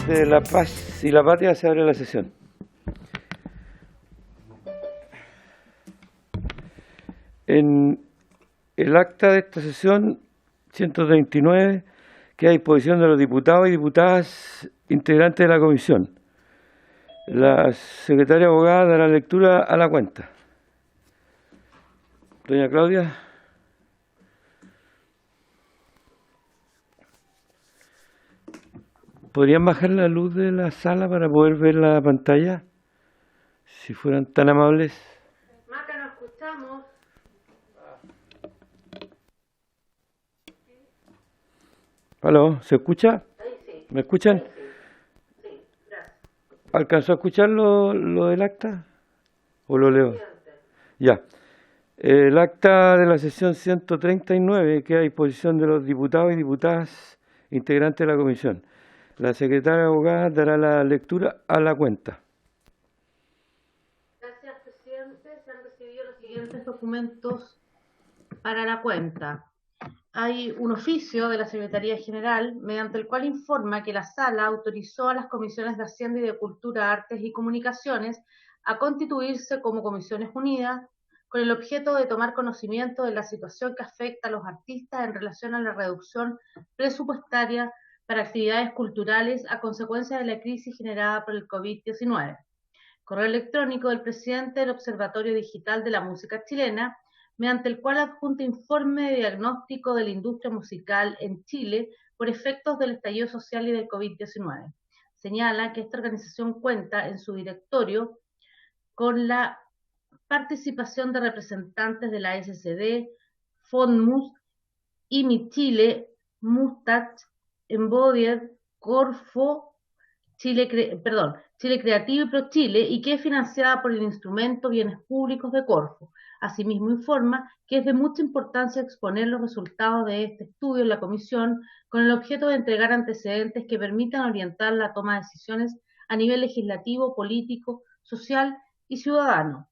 de La Paz y la Patria se abre la sesión. En el acta de esta sesión 139 queda a disposición de los diputados y diputadas integrantes de la comisión. La secretaria abogada dará lectura a la cuenta. Doña Claudia. ¿Podrían bajar la luz de la sala para poder ver la pantalla? Si fueran tan amables. Maca, no escuchamos. ¿Aló? ¿Se escucha? Ahí sí. ¿Me escuchan? Sí, gracias. ¿Alcanzó a escuchar lo del acta? ¿O lo leo? Ya. El acta de la sesión 139 queda a disposición de los diputados y diputadas integrantes de la comisión. La secretaria abogada dará la lectura a la cuenta. Gracias, presidente. Se han recibido los siguientes documentos para la cuenta. Hay un oficio de la Secretaría General mediante el cual informa que la Sala autorizó a las comisiones de Hacienda y de Cultura, Artes y Comunicaciones a constituirse como comisiones unidas con el objeto de tomar conocimiento de la situación que afecta a los artistas en relación a la reducción presupuestaria para actividades culturales a consecuencia de la crisis generada por el COVID-19. Correo electrónico del presidente del Observatorio Digital de la Música Chilena, mediante el cual adjunta informe de diagnóstico de la industria musical en Chile por efectos del estallido social y del COVID-19. Señala que esta organización cuenta en su directorio con la participación de representantes de la SCD, FONMUS, IMI Chile, Mustach, Embodied, Corfo, Chile Creativo y ProChile, y que es financiada por el Instrumento Bienes Públicos de Corfo. Asimismo informa que es de mucha importancia exponer los resultados de este estudio en la comisión con el objeto de entregar antecedentes que permitan orientar la toma de decisiones a nivel legislativo, político, social y ciudadano.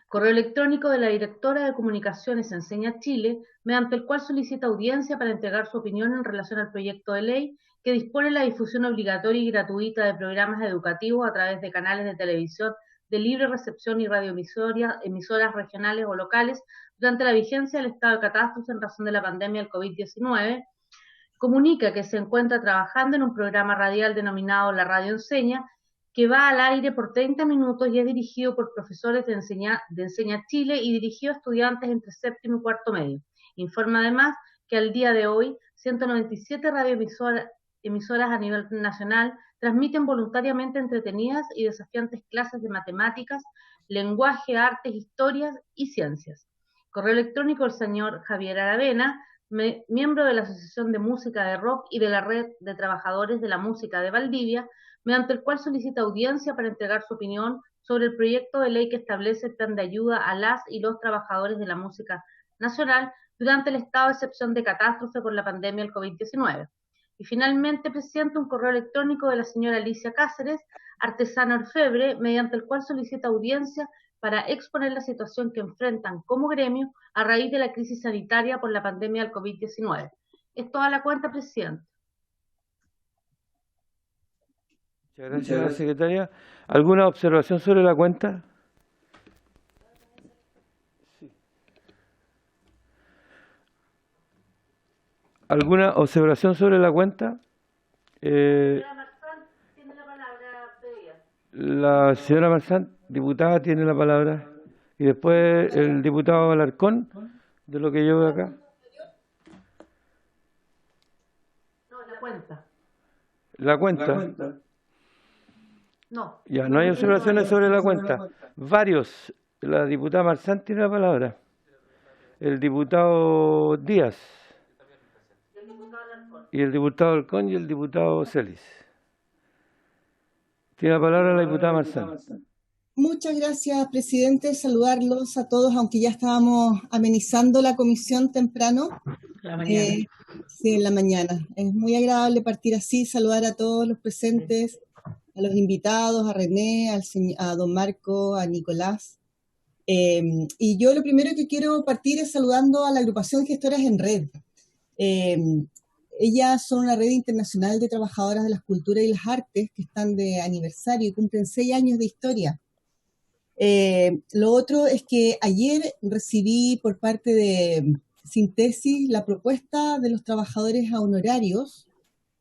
Correo electrónico de la directora de Comunicaciones Enseña Chile, mediante el cual solicita audiencia para entregar su opinión en relación al proyecto de ley que dispone la difusión obligatoria y gratuita de programas educativos a través de canales de televisión de libre recepción y radioemisoras regionales o locales durante la vigencia del estado de catástrofe en razón de la pandemia del COVID-19. Comunica que se encuentra trabajando en un programa radial denominado La Radio Enseña, que va al aire por 30 minutos y es dirigido por profesores de Enseña Chile y dirigido a estudiantes entre séptimo y cuarto medio. Informa además que al día de hoy 197 radioemisoras a nivel nacional transmiten voluntariamente entretenidas y desafiantes clases de matemáticas, lenguaje, artes, historias y ciencias. Correo electrónico del señor Javier Aravena, miembro de la Asociación de Música de Rock y de la Red de Trabajadores de la Música de Valdivia, mediante el cual solicita audiencia para entregar su opinión sobre el proyecto de ley que establece el plan de ayuda a las y los trabajadores de la música nacional durante el estado de excepción de catástrofe por la pandemia del COVID-19. Y finalmente presenta un correo electrónico de la señora Alicia Cáceres, artesana orfebre, mediante el cual solicita audiencia para exponer la situación que enfrentan como gremio a raíz de la crisis sanitaria por la pandemia del COVID-19. Es toda la cuenta, presidente. Muchas gracias, secretaria. ¿Alguna observación sobre la cuenta? Sí. ¿Alguna observación sobre la cuenta? Tiene la palabra, la señora Marzán, diputada, tiene la palabra. Y después el diputado Alarcón, de lo que yo veo acá. No, la cuenta. La cuenta. No. Ya, no hay observaciones sobre la cuenta. Varios. La diputada Marzán tiene la palabra. El diputado Díaz. Y el diputado Alarcón y el diputado Celis. Tiene la palabra la diputada Marzán. Muchas gracias, presidente. Saludarlos a todos, aunque ya estábamos amenizando la comisión temprano. La mañana. Sí, en la mañana. Es muy agradable partir así, saludar a todos los presentes, a los invitados, a René, a don Marco, a Nicolás. Y yo lo primero que quiero partir es saludando a la agrupación Gestoras en Red. Ellas son una red internacional de trabajadoras de las culturas y las artes que están de aniversario y cumplen 6 años de historia. Lo otro es que ayer recibí por parte de Síntesis la propuesta de los trabajadores a honorarios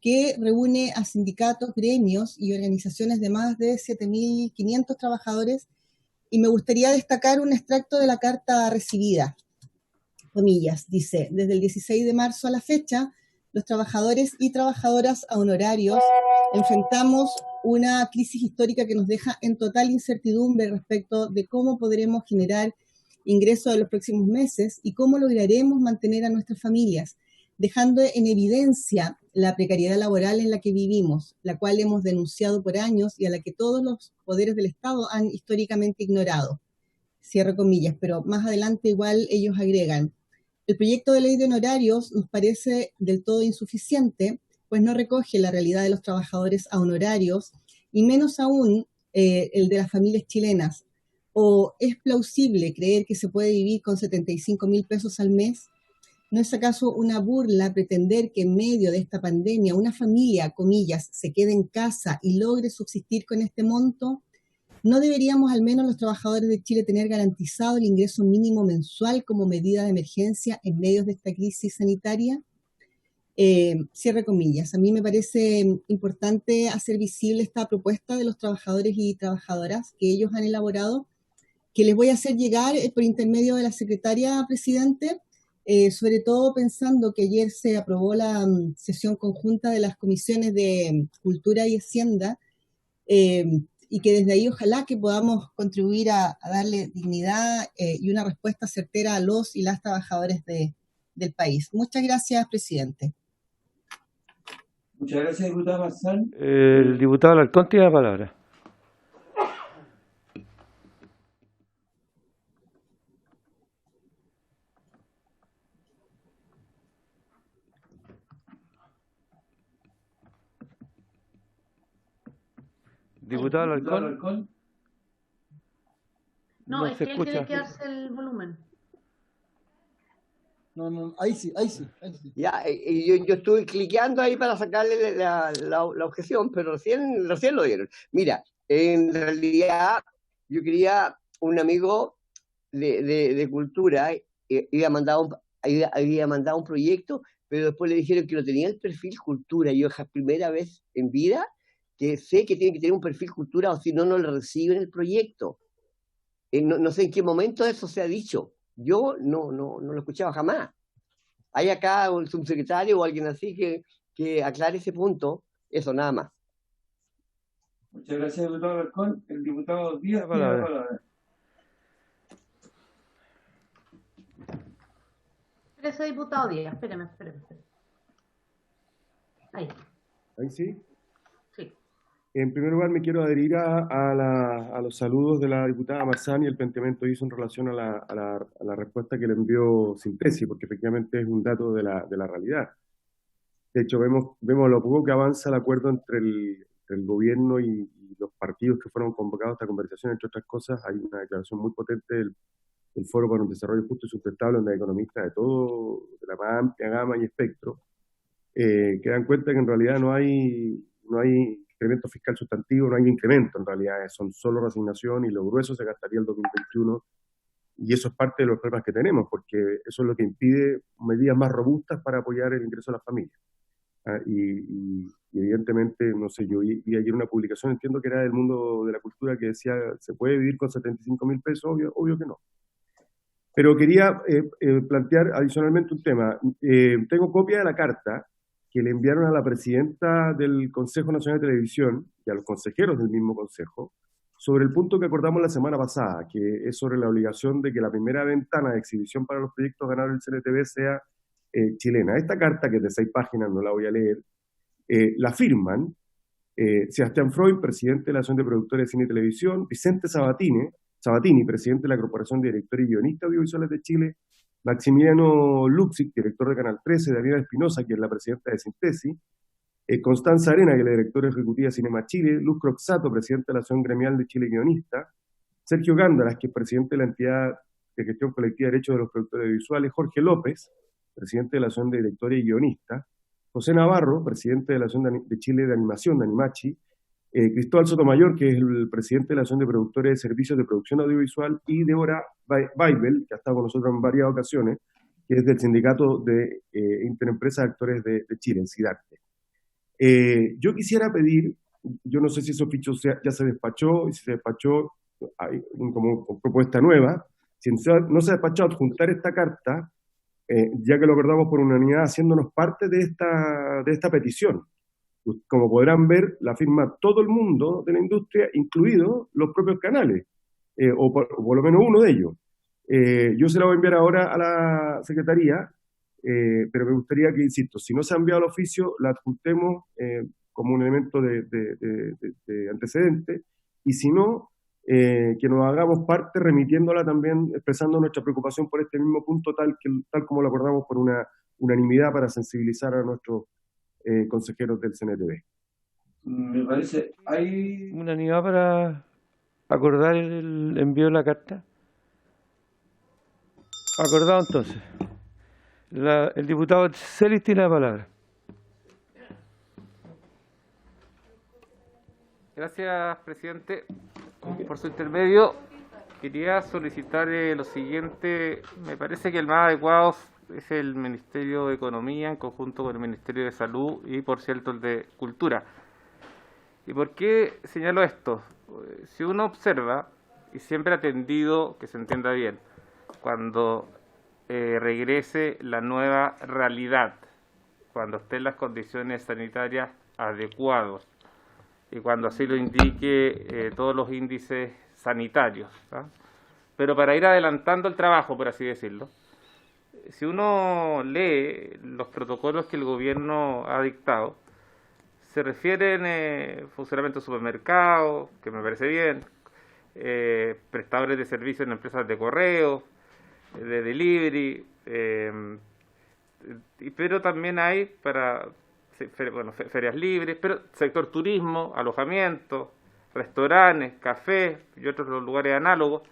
que reúne a sindicatos, gremios y organizaciones de más de 7.500 trabajadores, y me gustaría destacar un extracto de la carta recibida. Comillas, dice: desde el 16 de marzo a la fecha, los trabajadores y trabajadoras a honorarios enfrentamos una crisis histórica que nos deja en total incertidumbre respecto de cómo podremos generar ingresos en los próximos meses y cómo lograremos mantener a nuestras familias, dejando en evidencia la precariedad laboral en la que vivimos, la cual hemos denunciado por años y a la que todos los poderes del Estado han históricamente ignorado. Cierro comillas, pero más adelante igual ellos agregan: el proyecto de ley de honorarios nos parece del todo insuficiente, pues no recoge la realidad de los trabajadores a honorarios, y menos aún el de las familias chilenas. ¿O es plausible creer que se puede vivir con 75.000 pesos al mes? ¿No es acaso una burla pretender que en medio de esta pandemia una familia, comillas, se quede en casa y logre subsistir con este monto? ¿No deberíamos al menos los trabajadores de Chile tener garantizado el ingreso mínimo mensual como medida de emergencia en medio de esta crisis sanitaria? Cierre comillas. A mí me parece importante hacer visible esta propuesta de los trabajadores y trabajadoras que ellos han elaborado, que les voy a hacer llegar por intermedio de la secretaria presidente, sobre todo pensando que ayer se aprobó la sesión conjunta de las comisiones de Cultura y Hacienda, y que desde ahí ojalá que podamos contribuir a darle dignidad y una respuesta certera a los y las trabajadores del país. Muchas gracias, presidente. Muchas gracias, diputada Marzán. El diputado Alarcón tiene la palabra. Diputado Alarcón, No, no es se que él tiene escucha. que darse el volumen. No, ahí sí. Ya, yo estuve cliqueando ahí para sacarle la objeción, pero recién lo dieron. Mira, en realidad yo quería un amigo de cultura, había mandado un proyecto, pero después le dijeron que no tenía el perfil cultura. Yo es la primera vez en vida que sé que tiene que tener un perfil cultura, o si no, no le reciben el proyecto. No sé en qué momento eso se ha dicho. Yo no lo he escuchado jamás. Hay acá un subsecretario o alguien así que aclare ese punto. Eso, nada más. Muchas gracias, diputado Alarcón. El diputado Díaz La tiene la palabra. palabra. Ese diputado Díaz, espéreme. Ahí, Ahí sí. sí. En primer lugar, me quiero adherir a los saludos de la diputada Marzán y el planteamiento que hizo en relación a la respuesta que le envió Síntesis, porque efectivamente es un dato de la realidad. De hecho, vemos lo poco que avanza el acuerdo entre el gobierno y los partidos que fueron convocados a esta conversación. Entre otras cosas, hay una declaración muy potente del Foro para un Desarrollo Justo y Sustentable, donde hay economistas de la más amplia gama y espectro, que dan cuenta que en realidad no hay incremento fiscal sustantivo, no hay incremento en realidad, son solo reasignación, y lo grueso se gastaría el 2021, y eso es parte de los problemas que tenemos, porque eso es lo que impide medidas más robustas para apoyar el ingreso de las familias. Y evidentemente, no sé, yo vi ayer una publicación, entiendo que era del mundo de la cultura, que decía: ¿se puede vivir con 75.000 pesos? Obvio que no. Pero quería plantear adicionalmente un tema. Tengo copia de la carta que le enviaron a la presidenta del Consejo Nacional de Televisión y a los consejeros del mismo consejo sobre el punto que acordamos la semana pasada, que es sobre la obligación de que la primera ventana de exhibición para los proyectos ganados del CNTV sea chilena. Esta carta, que es de 6 páginas, no la voy a leer, la firman Sebastián Freud, presidente de la Asociación de Productores de Cine y Televisión; Vicente Sabatini, presidente de la Corporación de Directores y Guionistas Audiovisuales de Chile; Maximiliano Luxic, director de Canal 13; Daniela Espinosa, que es la presidenta de Síntesis; Constanza Arena, que es la directora ejecutiva de Cinema Chile; Luz Croxato, presidente de la Asociación Gremial de Chile Guionista; Sergio Gándaras, que es presidente de la entidad de gestión colectiva de derechos de los productores audiovisuales; Jorge López, presidente de la Asociación de Directores y Guionistas; José Navarro, presidente de la Asociación de Chile de Animación, de Animachi, Cristóbal Sotomayor, que es el presidente de la Asociación de Productores de Servicios de Producción Audiovisual, y Débora Weibel, que ha estado con nosotros en varias ocasiones, que es del Sindicato de Interempresas de Actores de Chile, el SIDACTE. Yo quisiera pedir, yo no sé si esos fichos ya se despachó, y si se despachó hay como propuesta nueva, si no se ha despachado, adjuntar esta carta, ya que lo acordamos por unanimidad, haciéndonos parte de esta petición. Como podrán ver, la firma todo el mundo de la industria, incluidos los propios canales, o por lo menos uno de ellos. Yo se la voy a enviar ahora a la Secretaría, pero me gustaría que, insisto, si no se ha enviado al oficio, la adjuntemos como un elemento de antecedente, y si no, que nos hagamos parte remitiéndola también, expresando nuestra preocupación por este mismo punto, tal como lo acordamos por una unanimidad para sensibilizar a nuestros consejeros del CNTV. Me parece, hay ¿Unanimidad para acordar el envío de la carta? Acordado entonces. El diputado Celis tiene la palabra. Gracias, presidente. Por su intermedio, quería solicitar lo siguiente. Me parece que el más adecuado es el Ministerio de Economía en conjunto con el Ministerio de Salud y, por cierto, el de Cultura. ¿Y por qué señalo esto? Si uno observa, y siempre ha tendido, que se entienda bien, cuando regrese la nueva realidad, cuando estén las condiciones sanitarias adecuadas y cuando así lo indique todos los índices sanitarios, ¿tá? Pero para ir adelantando el trabajo, por así decirlo, si uno lee los protocolos que el gobierno ha dictado, se refieren funcionamiento de supermercados, que me parece bien, prestadores de servicios en empresas de correo, de delivery, pero también hay para ferias libres, pero sector turismo, alojamiento, restaurantes, cafés y otros lugares análogos.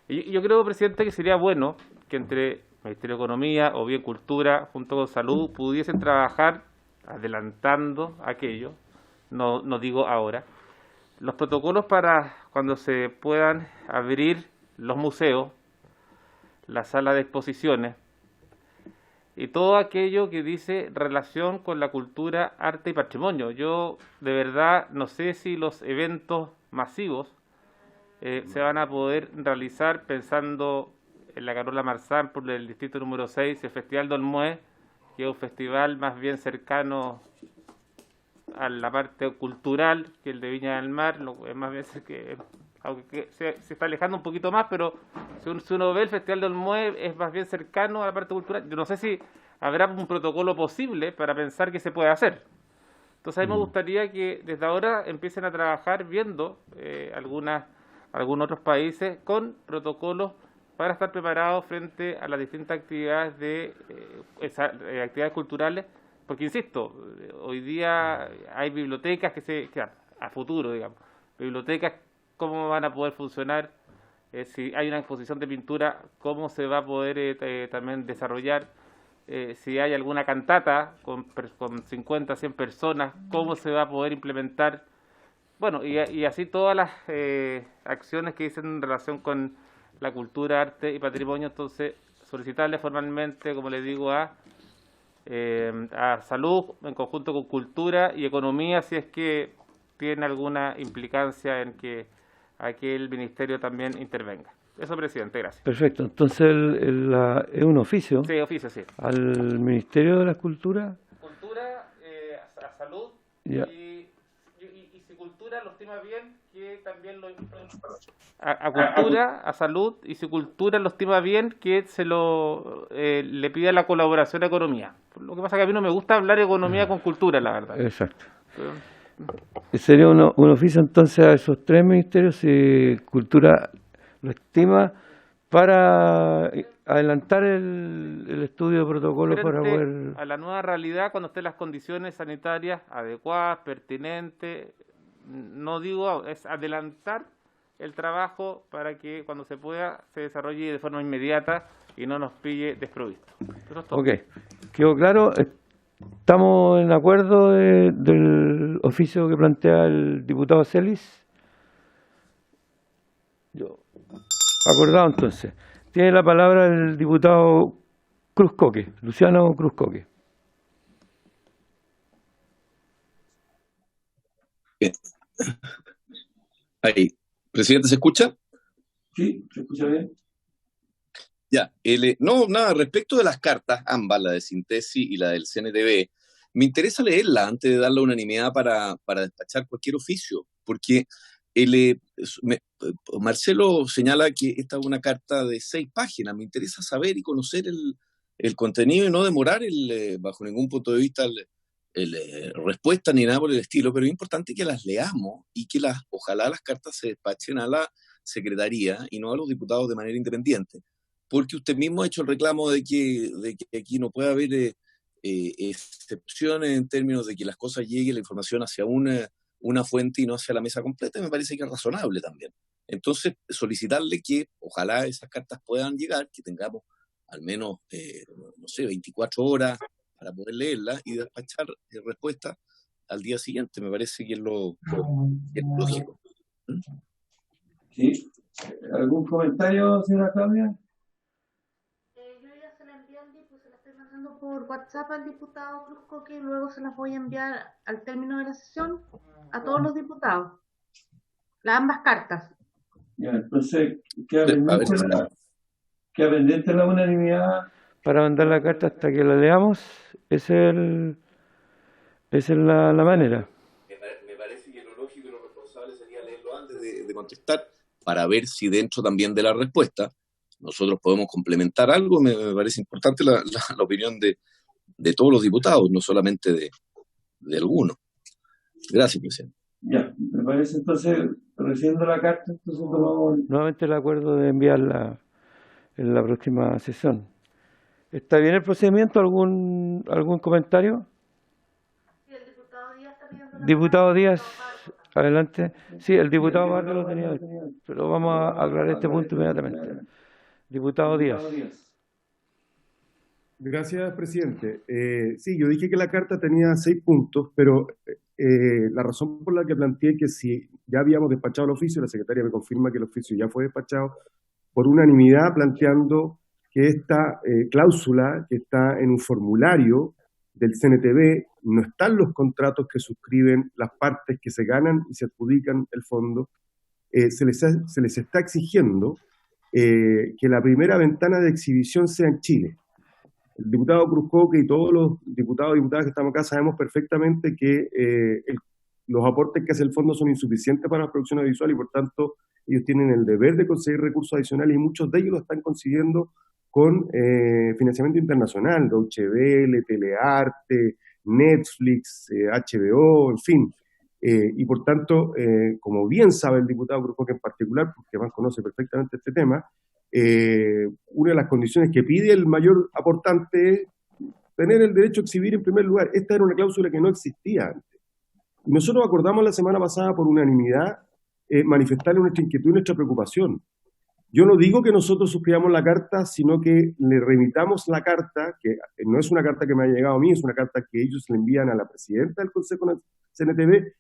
Y yo creo, presidente, que sería bueno que entre Ministerio de Economía o bien Cultura junto con Salud pudiesen trabajar adelantando aquello, no digo ahora, los protocolos para cuando se puedan abrir los museos, la sala de exposiciones y todo aquello que dice relación con la cultura, arte y patrimonio. Yo de verdad no sé si los eventos masivos se van a poder realizar pensando en la Carola Marzán por el distrito número 6, el Festival de Olmué, que es un festival más bien cercano a la parte cultural que el de Viña del Mar, es más bien que, aunque se está alejando un poquito más, pero si uno ve el Festival de Olmué es más bien cercano a la parte cultural. Yo no sé si habrá un protocolo posible para pensar que se puede hacer. Entonces a mí me gustaría que desde ahora empiecen a trabajar viendo algunos otros países con protocolos para estar preparados frente a las distintas actividades actividades culturales, porque insisto, hoy día hay bibliotecas que a futuro, digamos, bibliotecas, cómo van a poder funcionar, si hay una exposición de pintura, cómo se va a poder también desarrollar, si hay alguna cantata con 50, 100 personas, cómo se va a poder implementar, bueno, y así todas las acciones que dicen en relación con la cultura, arte y patrimonio. Entonces solicitarle formalmente, como le digo, a Salud en conjunto con Cultura y Economía, si es que tiene alguna implicancia en que aquel ministerio también intervenga. Eso, presidente, gracias. Perfecto, entonces es un oficio. Sí, oficio, sí. Al Ministerio de la Cultura. Cultura, a Salud, Ya. y si Cultura lo estima bien, que también a Cultura, a Salud, y si Cultura lo estima bien, que le pida la colaboración a Economía. Lo que pasa es que a mí no me gusta hablar de economía con cultura, la verdad. Exacto. Sería un oficio entonces a esos tres ministerios, si Cultura lo estima, para adelantar el estudio de protocolo para poder... a la nueva realidad, cuando estén las condiciones sanitarias adecuadas, pertinentes, no digo, es adelantar el trabajo para que cuando se pueda se desarrolle de forma inmediata y no nos pille desprovisto. Eso es todo. Ok, quedó claro. ¿Estamos en acuerdo del oficio que plantea el diputado Celis? Yo, acordado entonces. Tiene la palabra el diputado Cruz-Coque, Luciano Cruz-Coque. Bien. Ahí. Presidente, ¿se escucha? Sí, ¿se escucha bien? Ya. No, nada, respecto de las cartas, ambas, la de Sintesi y la del CNTV, me interesa leerla antes de dar la unanimidad para despachar cualquier oficio, porque Marcelo señala que esta es una carta de 6 páginas. Me interesa saber y conocer el contenido y no demorar bajo ningún punto de vista respuesta ni nada por el estilo, pero es importante que las leamos y que ojalá las cartas se despachen a la Secretaría y no a los diputados de manera independiente, porque usted mismo ha hecho el reclamo de que aquí no puede haber excepciones en términos de que las cosas lleguen, la información hacia una fuente y no hacia la mesa completa, y me parece que es razonable también. Entonces, solicitarle que ojalá esas cartas puedan llegar, que tengamos al menos, no sé, 24 horas para poder leerlas y despachar respuesta al día siguiente. Me parece que es lo lógico. Sí. ¿Algún comentario, señora Claudia? Yo ya se la envié al diputado, se la estoy mandando por WhatsApp al diputado Cruz-Coque y luego se las voy a enviar al término de la sesión a todos los diputados. Ambas cartas. Ya, entonces, queda A ver, pendiente la unanimidad. Para mandar la carta hasta que la leamos, esa es la manera. me parece que lo lógico y lo responsable sería leerlo antes de contestar, para ver si dentro también de la respuesta nosotros podemos complementar algo. Me parece importante la opinión de todos los diputados, no solamente de algunos. Gracias, presidente. Ya, me parece entonces, recibiendo la carta, entonces tomamos... Nuevamente el acuerdo de enviarla en la próxima sesión. ¿Está bien el procedimiento? ¿Algún comentario? Sí, el diputado Díaz está pidiendo la Diputado palabra. Díaz, adelante. Sí, el diputado Barrio lo tenía, pero vamos a aclarar este punto inmediatamente. Diputado Díaz. Gracias, presidente. Sí, yo dije que la carta tenía 6 puntos, pero la razón por la que planteé que si ya habíamos despachado el oficio, la secretaria me confirma que el oficio ya fue despachado, por unanimidad planteando que esta cláusula que está en un formulario del CNTV, no están los contratos que suscriben las partes que se ganan y se adjudican el fondo, se les está exigiendo que la primera ventana de exhibición sea en Chile. El diputado Cruz-Coque y todos los diputados y diputadas que estamos acá sabemos perfectamente que los aportes que hace el fondo son insuficientes para la producción audiovisual y por tanto ellos tienen el deber de conseguir recursos adicionales y muchos de ellos lo están consiguiendo con financiamiento internacional, Deutsche Welle, Telearte, Netflix, HBO, en fin. Y por tanto, como bien sabe el diputado Cruz-Coque en particular, porque más conoce perfectamente este tema, una de las condiciones que pide el mayor aportante es tener el derecho a exhibir en primer lugar. Esta era una cláusula que no existía antes. Y nosotros acordamos la semana pasada por unanimidad manifestarle nuestra inquietud y nuestra preocupación. Yo no digo que nosotros suscribamos la carta, sino que le remitamos la carta, que no es una carta que me ha llegado a mí, es una carta que ellos le envían a la presidenta del Consejo CNTV,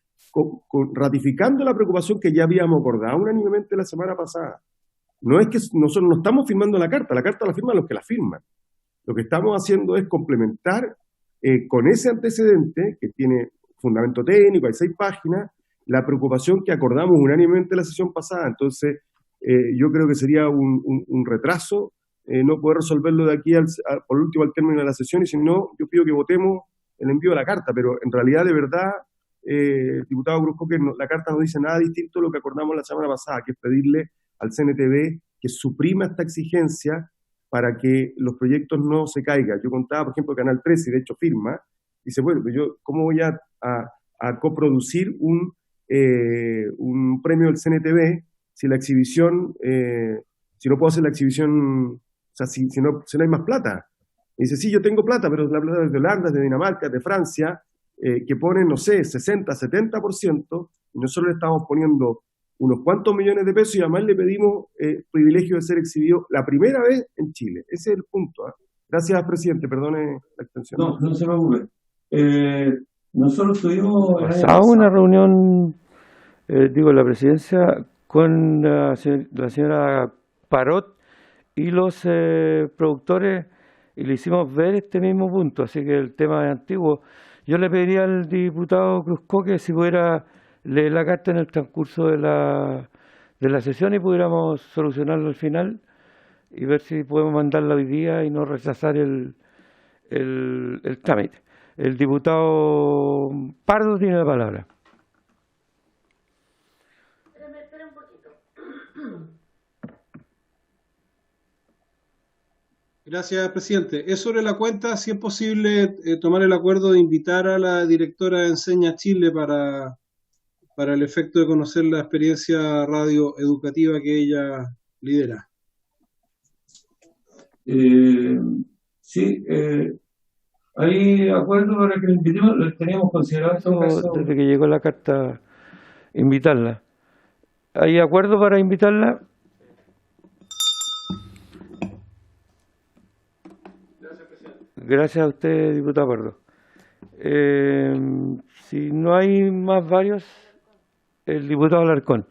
ratificando la preocupación que ya habíamos acordado unánimemente la semana pasada. No es que nosotros no estamos firmando la carta la firman los que la firman. Lo que estamos haciendo es complementar con ese antecedente, que tiene fundamento técnico, hay 6 páginas, la preocupación que acordamos unánimemente la sesión pasada. Entonces, yo creo que sería un retraso no poder resolverlo de aquí por último al término de la sesión, y si no, yo pido que votemos el envío de la carta, pero en realidad, de verdad, diputado Cruz-Coque, la carta no dice nada distinto a lo que acordamos la semana pasada, que es pedirle al CNTV que suprima esta exigencia para que los proyectos no se caigan. Yo contaba, por ejemplo, Canal 13, y de hecho firma, dice, bueno, yo ¿cómo voy a coproducir un premio del CNTV si la exhibición, si no puedo hacer la exhibición, o sea, si no hay más plata? Y dice, sí, yo tengo plata, pero la plata es de Holanda, de Dinamarca, de Francia, que ponen, no sé, 60, 70%, y nosotros le estamos poniendo unos cuantos millones de pesos y además le pedimos privilegio de ser exhibido la primera vez en Chile. Ese es el punto. Gracias, presidente. Perdone la extensión. No se preocupe. Nosotros tuvimos el año pasado una pasado, reunión, la presidencia, con la señora Parot y los productores, y le hicimos ver este mismo punto, así que el tema es antiguo. Yo le pediría al diputado Cruzco que si pudiera leer la carta en el transcurso de la sesión y pudiéramos solucionarlo al final y ver si podemos mandarla hoy día y no rechazar el trámite. El diputado Pardo tiene la palabra. Espera un poquito. Gracias, presidente. Es sobre la cuenta, si es posible, tomar el acuerdo de invitar a la directora de Enseña Chile para el efecto de conocer la experiencia radioeducativa que ella lidera. Sí, hay acuerdo para que lo invitemos, lo teníamos considerado en todo caso. Desde que llegó la carta, invitarla. ¿Hay acuerdo para invitarla? Gracias a usted, diputado Pardo. Si no hay más varios, el diputado Alarcón.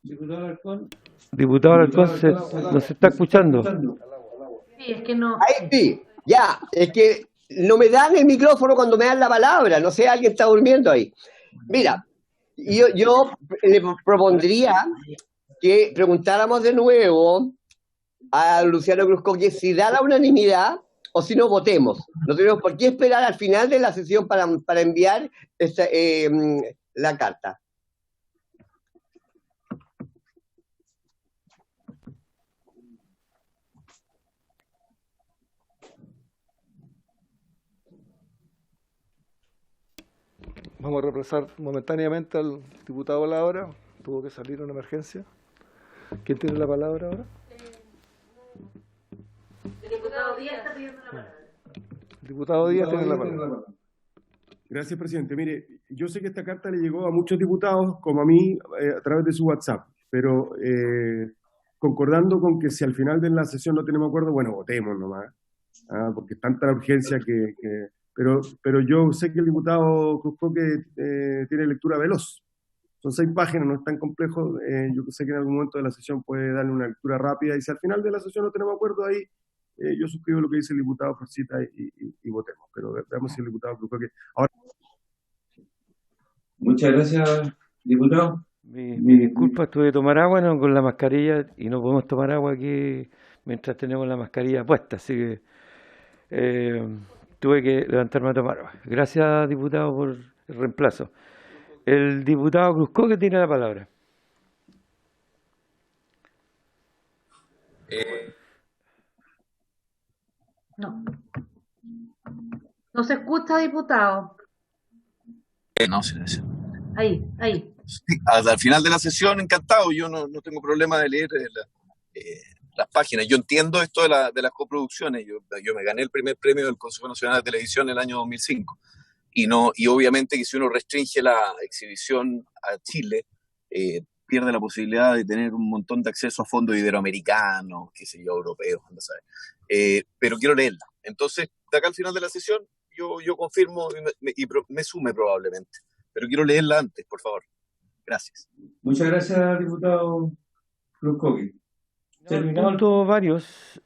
Diputado Alarcón, Diputado Alarcón, ¿nos está escuchando? Sí, es que no. Ahí sí, ya, es que no me dan el micrófono cuando me dan la palabra, no sé, alguien está durmiendo ahí. Mira, yo le propondría que preguntáramos de nuevo a Luciano Cruzco que si da la unanimidad o si no votemos. No tenemos por qué esperar al final de la sesión para enviar la carta. Vamos a reemplazar momentáneamente al diputado Labra, tuvo que salir una emergencia. ¿Quién tiene la palabra ahora? El diputado Díaz está pidiendo la palabra. El diputado Díaz tiene la palabra. Gracias, presidente. Mire, yo sé que esta carta le llegó a muchos diputados, como a mí, a través de su WhatsApp, pero concordando con que si al final de la sesión no tenemos acuerdo, bueno, votemos nomás, porque es tanta la urgencia pero yo sé que el diputado Cruzco tiene lectura veloz. Son 6 páginas, no es tan complejo. Yo sé que en algún momento de la sesión puede darle una lectura rápida, y si al final de la sesión no tenemos acuerdo ahí, yo suscribo lo que dice el diputado Forcita y votemos. Pero veamos si el diputado Cruzco ahora. muchas gracias, diputado. Mi disculpa, tuve que tomar agua con la mascarilla y no podemos tomar agua aquí mientras tenemos la mascarilla puesta, así que tuve que levantarme a tomar agua. Gracias, diputado, por el reemplazo. El diputado Cruzco que tiene la palabra. No. No se escucha, diputado. No, sí. Ahí. Sí, al final de la sesión, encantado. Yo no tengo problema de leer las páginas. Yo entiendo esto de las coproducciones. Yo me gané el primer premio del Consejo Nacional de Televisión en el año 2005. Y obviamente que si uno restringe la exhibición a Chile, pierde la posibilidad de tener un montón de acceso a fondos iberoamericanos, qué sé yo, europeos, no sabes. Pero quiero leerla. Entonces, de acá al final de la sesión, yo confirmo y me sume probablemente. Pero quiero leerla antes, por favor. Gracias. Muchas gracias, diputado Cruzco. Punto varios.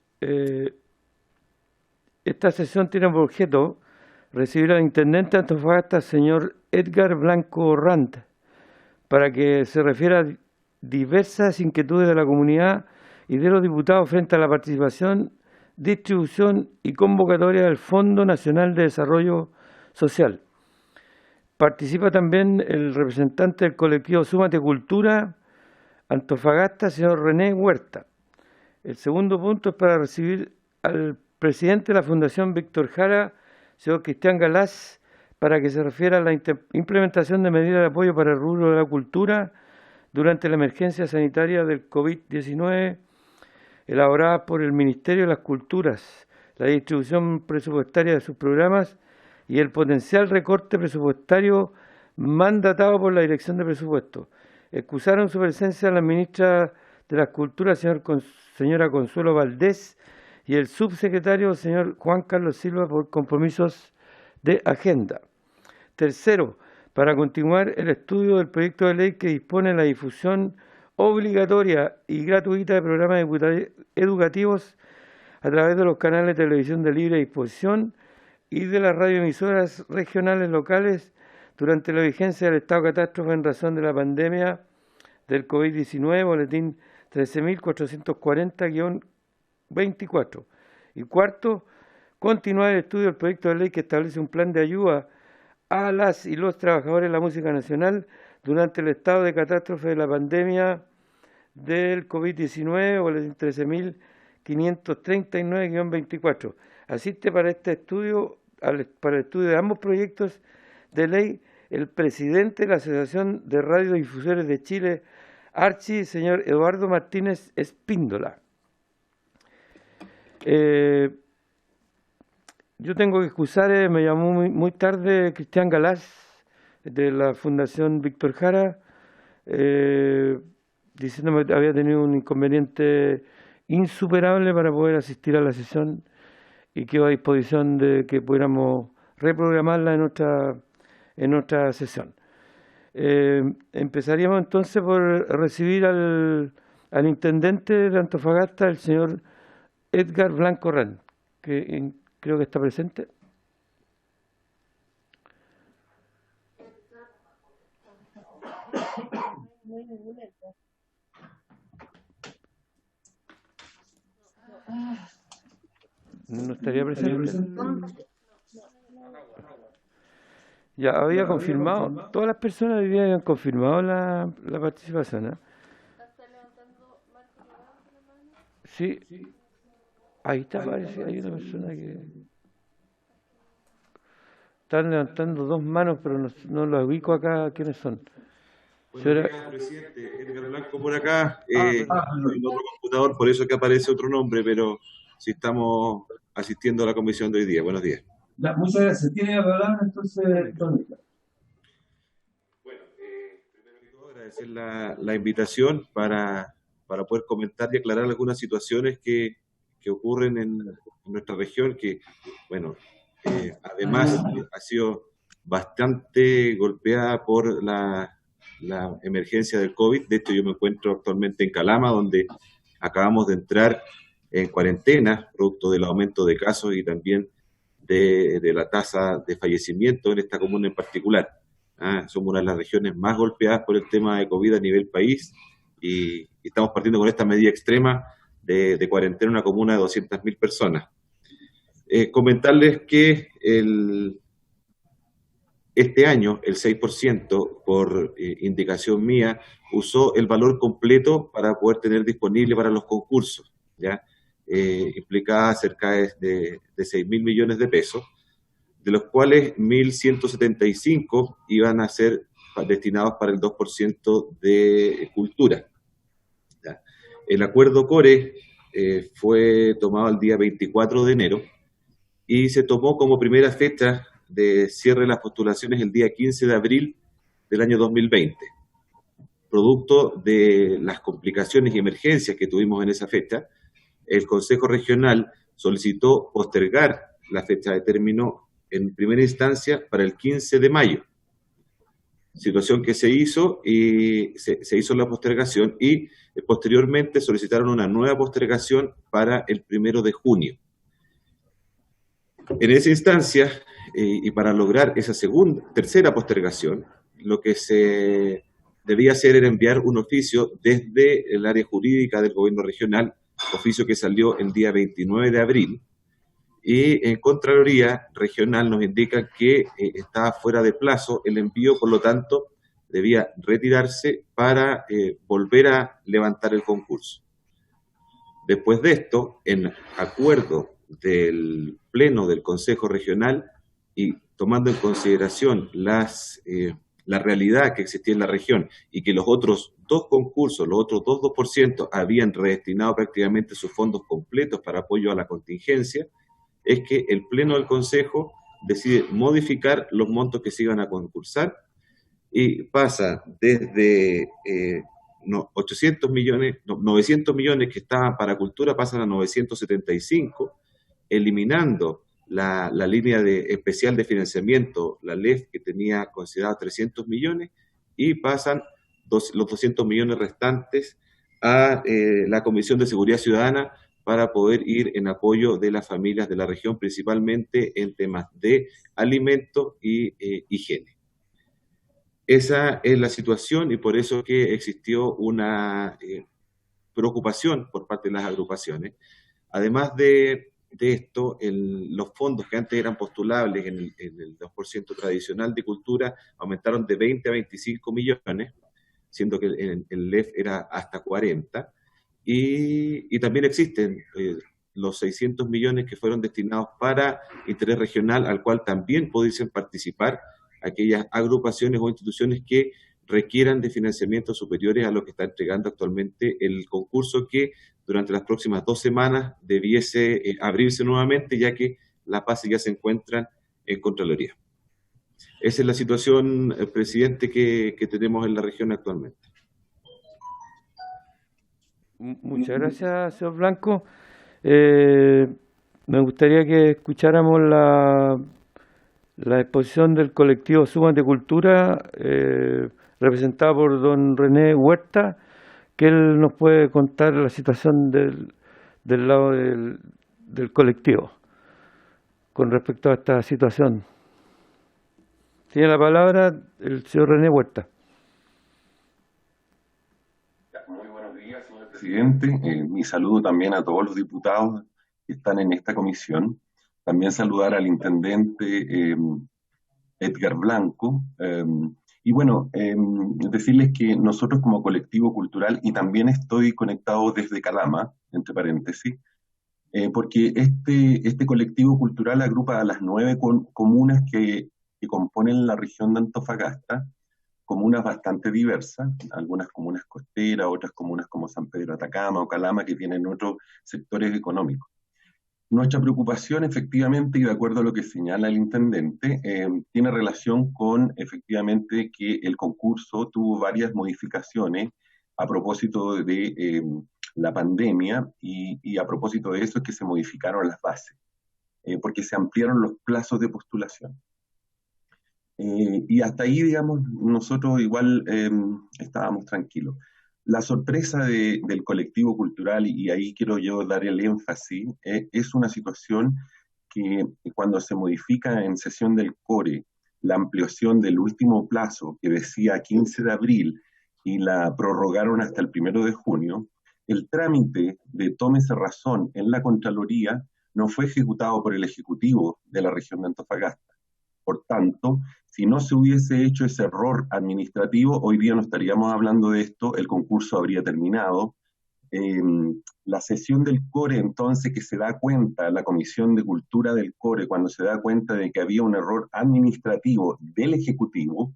Esta sesión tiene por objeto recibir al intendente de Antofagasta, señor Edgar Blanco Rand, para que se refiera a diversas inquietudes de la comunidad y de los diputados frente a la participación, distribución y convocatoria del Fondo Nacional de Desarrollo Social. Participa también el representante del colectivo Súmate Cultura Antofagasta, señor René Huerta. El segundo punto es para recibir al presidente de la Fundación Víctor Jara, señor Cristian Galás, para que se refiera a la implementación de medidas de apoyo para el rubro de la cultura durante la emergencia sanitaria del COVID-19, elaborada por el Ministerio de las Culturas, la distribución presupuestaria de sus programas y el potencial recorte presupuestario mandatado por la Dirección de Presupuesto. Excusaron su presencia la ministra de las Culturas, señora Consuelo Valdés, y el subsecretario, señor Juan Carlos Silva, por compromisos de agenda. Tercero, para continuar el estudio del proyecto de ley que dispone la difusión obligatoria y gratuita de programas educativos a través de los canales de televisión de libre disposición y de las radioemisoras regionales locales durante la vigencia del estado de catástrofe en razón de la pandemia del COVID-19, boletín 13.440-24. Y cuarto, continuar el estudio del proyecto de ley que establece un plan de ayuda a las y los trabajadores de la música nacional durante el estado de catástrofe de la pandemia del COVID-19, boletín 13.539-24. Asiste para este estudio, para el estudio de ambos proyectos de ley, el presidente de la Asociación de Radiodifusores de Chile, Archi, señor Eduardo Martínez Espíndola. Yo tengo que excusar, me llamó muy tarde Cristian Galás, de la Fundación Víctor Jara, diciéndome que había tenido un inconveniente insuperable para poder asistir a la sesión y quedó a disposición de que pudiéramos reprogramarla en otra sesión. Empezaríamos entonces por recibir al intendente de Antofagasta, el señor Edgar Blanco Rand, que creo que está presente. No estaría presente. Ya había confirmado, todas las personas hoy día habían confirmado la participación, ¿eh? Sí, ahí está, parece, hay una persona que están levantando dos manos, pero no las ubico acá, ¿quiénes son? Buenos días, presidente. Edgar Blanco por acá, en otro computador, por eso que aparece otro nombre, pero sí estamos asistiendo a la comisión de hoy día. Buenos días. Ya, muchas gracias. ¿Tiene la palabra entonces electrónica? Bueno, primero que todo agradecer la invitación para poder comentar y aclarar algunas situaciones que ocurren en nuestra región, que, bueno, además ha sido bastante golpeada por la emergencia del COVID. De hecho, yo me encuentro actualmente en Calama, donde acabamos de entrar en cuarentena, producto del aumento de casos y también de la tasa de fallecimiento en esta comuna en particular. Somos una de las regiones más golpeadas por el tema de COVID a nivel país y estamos partiendo con esta medida extrema de cuarentena en una comuna de 200.000 personas. Comentarles que este año el 6%, por indicación mía, usó el valor completo para poder tener disponible para los concursos, ¿ya? Implicaba cerca de 6.000 millones de pesos, de los cuales 1.175 iban a ser destinados para el 2% de cultura, ¿ya? El acuerdo CORE fue tomado el día 24 de enero y se tomó como primera fecha de cierre de las postulaciones el día 15 de abril del año 2020. Producto de las complicaciones y emergencias que tuvimos en esa fecha, el Consejo Regional solicitó postergar la fecha de término en primera instancia para el 15 de mayo. Situación que se hizo y se hizo la postergación y posteriormente solicitaron una nueva postergación para el 1 de junio. En esa instancia, y para lograr esa tercera postergación, lo que se debía hacer era enviar un oficio desde el área jurídica del gobierno regional, oficio que salió el día 29 de abril, y en Contraloría Regional nos indica que estaba fuera de plazo el envío, por lo tanto, debía retirarse para volver a levantar el concurso. Después de esto, en acuerdo del Pleno del Consejo Regional y tomando en consideración la realidad que existía en la región y que los otros dos concursos, los otros 2% habían redestinado prácticamente sus fondos completos para apoyo a la contingencia, es que el Pleno del Consejo decide modificar los montos que se iban a concursar y pasa desde 800 millones, 900 millones que estaban para cultura, pasan a 975, eliminando la línea especial de financiamiento, la LEF, que tenía considerado 300 millones, y pasan los 200 millones restantes a la Comisión de Seguridad Ciudadana para poder ir en apoyo de las familias de la región, principalmente en temas de alimentos y higiene. Esa es la situación y por eso que existió una preocupación por parte de las agrupaciones. Además de esto, los fondos que antes eran postulables en el 2% tradicional de cultura aumentaron de 20 a 25 millones, siendo que el LEF era hasta 40, y también existen los 600 millones que fueron destinados para interés regional, al cual también pudiesen participar aquellas agrupaciones o instituciones que requieran de financiamientos superiores a lo que está entregando actualmente el concurso, que durante las próximas 2 semanas debiese abrirse nuevamente, ya que las bases ya se encuentran en Contraloría. Esa es la situación, presidente, que tenemos en la región actualmente. Muchas gracias, señor Blanco. Me gustaría que escucháramos la exposición del colectivo Sumas de Cultura, representado por don René Huerta, que él nos puede contar la situación del lado del colectivo con respecto a esta situación. Tiene la palabra el señor René Huerta. Muy buenos días, señor presidente. Mi saludo también a todos los diputados que están en esta comisión. También saludar al intendente Edgar Blanco. Y bueno, decirles que nosotros como colectivo cultural, y también estoy conectado desde Calama, entre paréntesis, porque este colectivo cultural agrupa a las 9 comunas que componen la región de Antofagasta, comunas bastante diversas, algunas comunas costeras, otras comunas como San Pedro de Atacama o Calama, que tienen otros sectores económicos. Nuestra preocupación, efectivamente, y de acuerdo a lo que señala el intendente, tiene relación con, efectivamente, que el concurso tuvo varias modificaciones a propósito de la pandemia, y a propósito de eso es que se modificaron las bases, porque se ampliaron los plazos de postulación. Y hasta ahí, digamos, nosotros igual estábamos tranquilos. La sorpresa del colectivo cultural, y ahí quiero yo dar el énfasis, es una situación que cuando se modifica en sesión del CORE la ampliación del último plazo, que decía 15 de abril, y la prorrogaron hasta el 1 de junio, el trámite de tómese razón en la Contraloría no fue ejecutado por el Ejecutivo de la región de Antofagasta. Por tanto, si no se hubiese hecho ese error administrativo, hoy día no estaríamos hablando de esto, el concurso habría terminado. La sesión del CORE, entonces, que se da cuenta, la Comisión de Cultura del CORE, cuando se da cuenta de que había un error administrativo del Ejecutivo,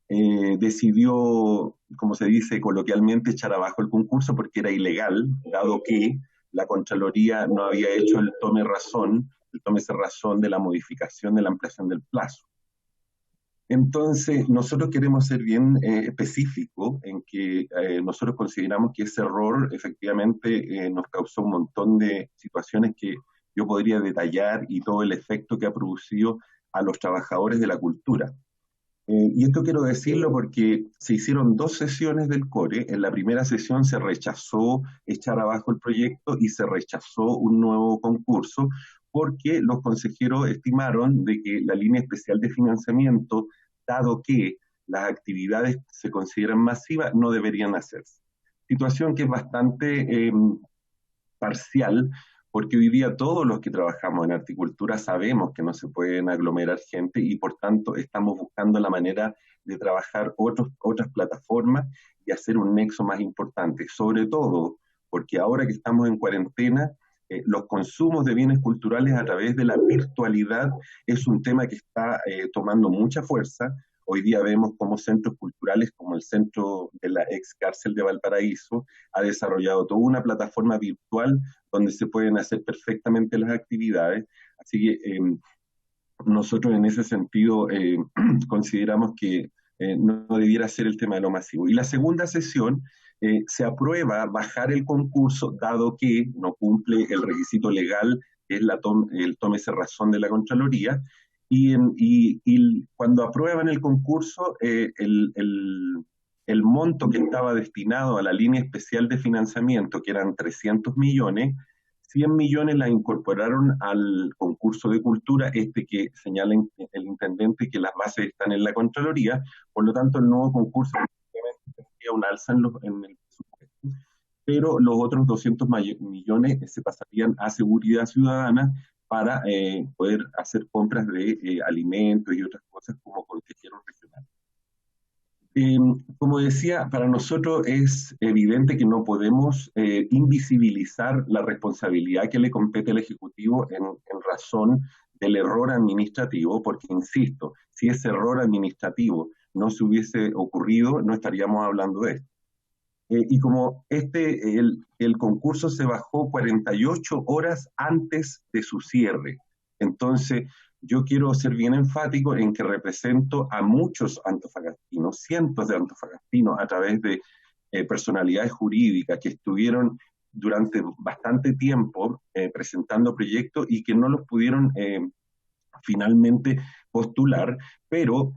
decidió, como se dice coloquialmente, echar abajo el concurso porque era ilegal, dado que la Contraloría no había hecho el tómese razón de la modificación de la ampliación del plazo. Entonces, nosotros queremos ser bien específicos en que nosotros consideramos que ese error efectivamente nos causó un montón de situaciones que yo podría detallar, y todo el efecto que ha producido a los trabajadores de la cultura. Y esto quiero decirlo porque se hicieron 2 sesiones del CORE. En la primera sesión se rechazó echar abajo el proyecto y se rechazó un nuevo concurso, porque los consejeros estimaron de que la línea especial de financiamiento, dado que las actividades se consideran masivas, no deberían hacerse. Situación que es bastante parcial, porque hoy día todos los que trabajamos en horticultura sabemos que no se pueden aglomerar gente, y por tanto estamos buscando la manera de trabajar otras plataformas y hacer un nexo más importante, sobre todo porque ahora que estamos en cuarentena, los consumos de bienes culturales a través de la virtualidad es un tema que está tomando mucha fuerza. Hoy día vemos cómo centros culturales como el centro de la ex cárcel de Valparaíso ha desarrollado toda una plataforma virtual donde se pueden hacer perfectamente las actividades. Así que nosotros en ese sentido consideramos que no debiera ser el tema de lo masivo. Y la segunda sesión se aprueba bajar el concurso, dado que no cumple el requisito legal, que es el tómese razón de la Contraloría, y cuando aprueban el concurso, el monto que estaba destinado a la línea especial de financiamiento, que eran 300 millones, 100 millones la incorporaron al concurso de cultura, que señala el intendente que las bases están en la Contraloría, por lo tanto el nuevo concurso tendría un alza en el presupuesto, pero los otros 200 millones se pasarían a seguridad ciudadana para poder hacer compras de alimentos y otras cosas como consejeros regionales. Como decía, para nosotros es evidente que no podemos invisibilizar la responsabilidad que le compete al Ejecutivo en razón del error administrativo, porque, insisto, si ese error administrativo no se hubiese ocurrido, no estaríamos hablando de esto. Y como el concurso se bajó 48 horas antes de su cierre, entonces yo quiero ser bien enfático en que represento a muchos antofagastinos, cientos de antofagastinos, a través de personalidades jurídicas que estuvieron durante bastante tiempo presentando proyectos y que no los pudieron finalmente postular, pero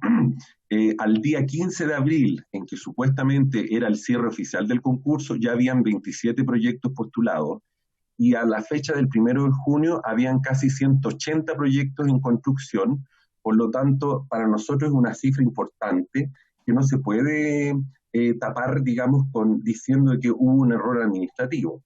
al día 15 de abril, en que supuestamente era el cierre oficial del concurso, ya habían 27 proyectos postulados, y a la fecha del 1 de junio habían casi 180 proyectos en construcción. Por lo tanto, para nosotros es una cifra importante que no se puede tapar, digamos, diciendo que hubo un error administrativo.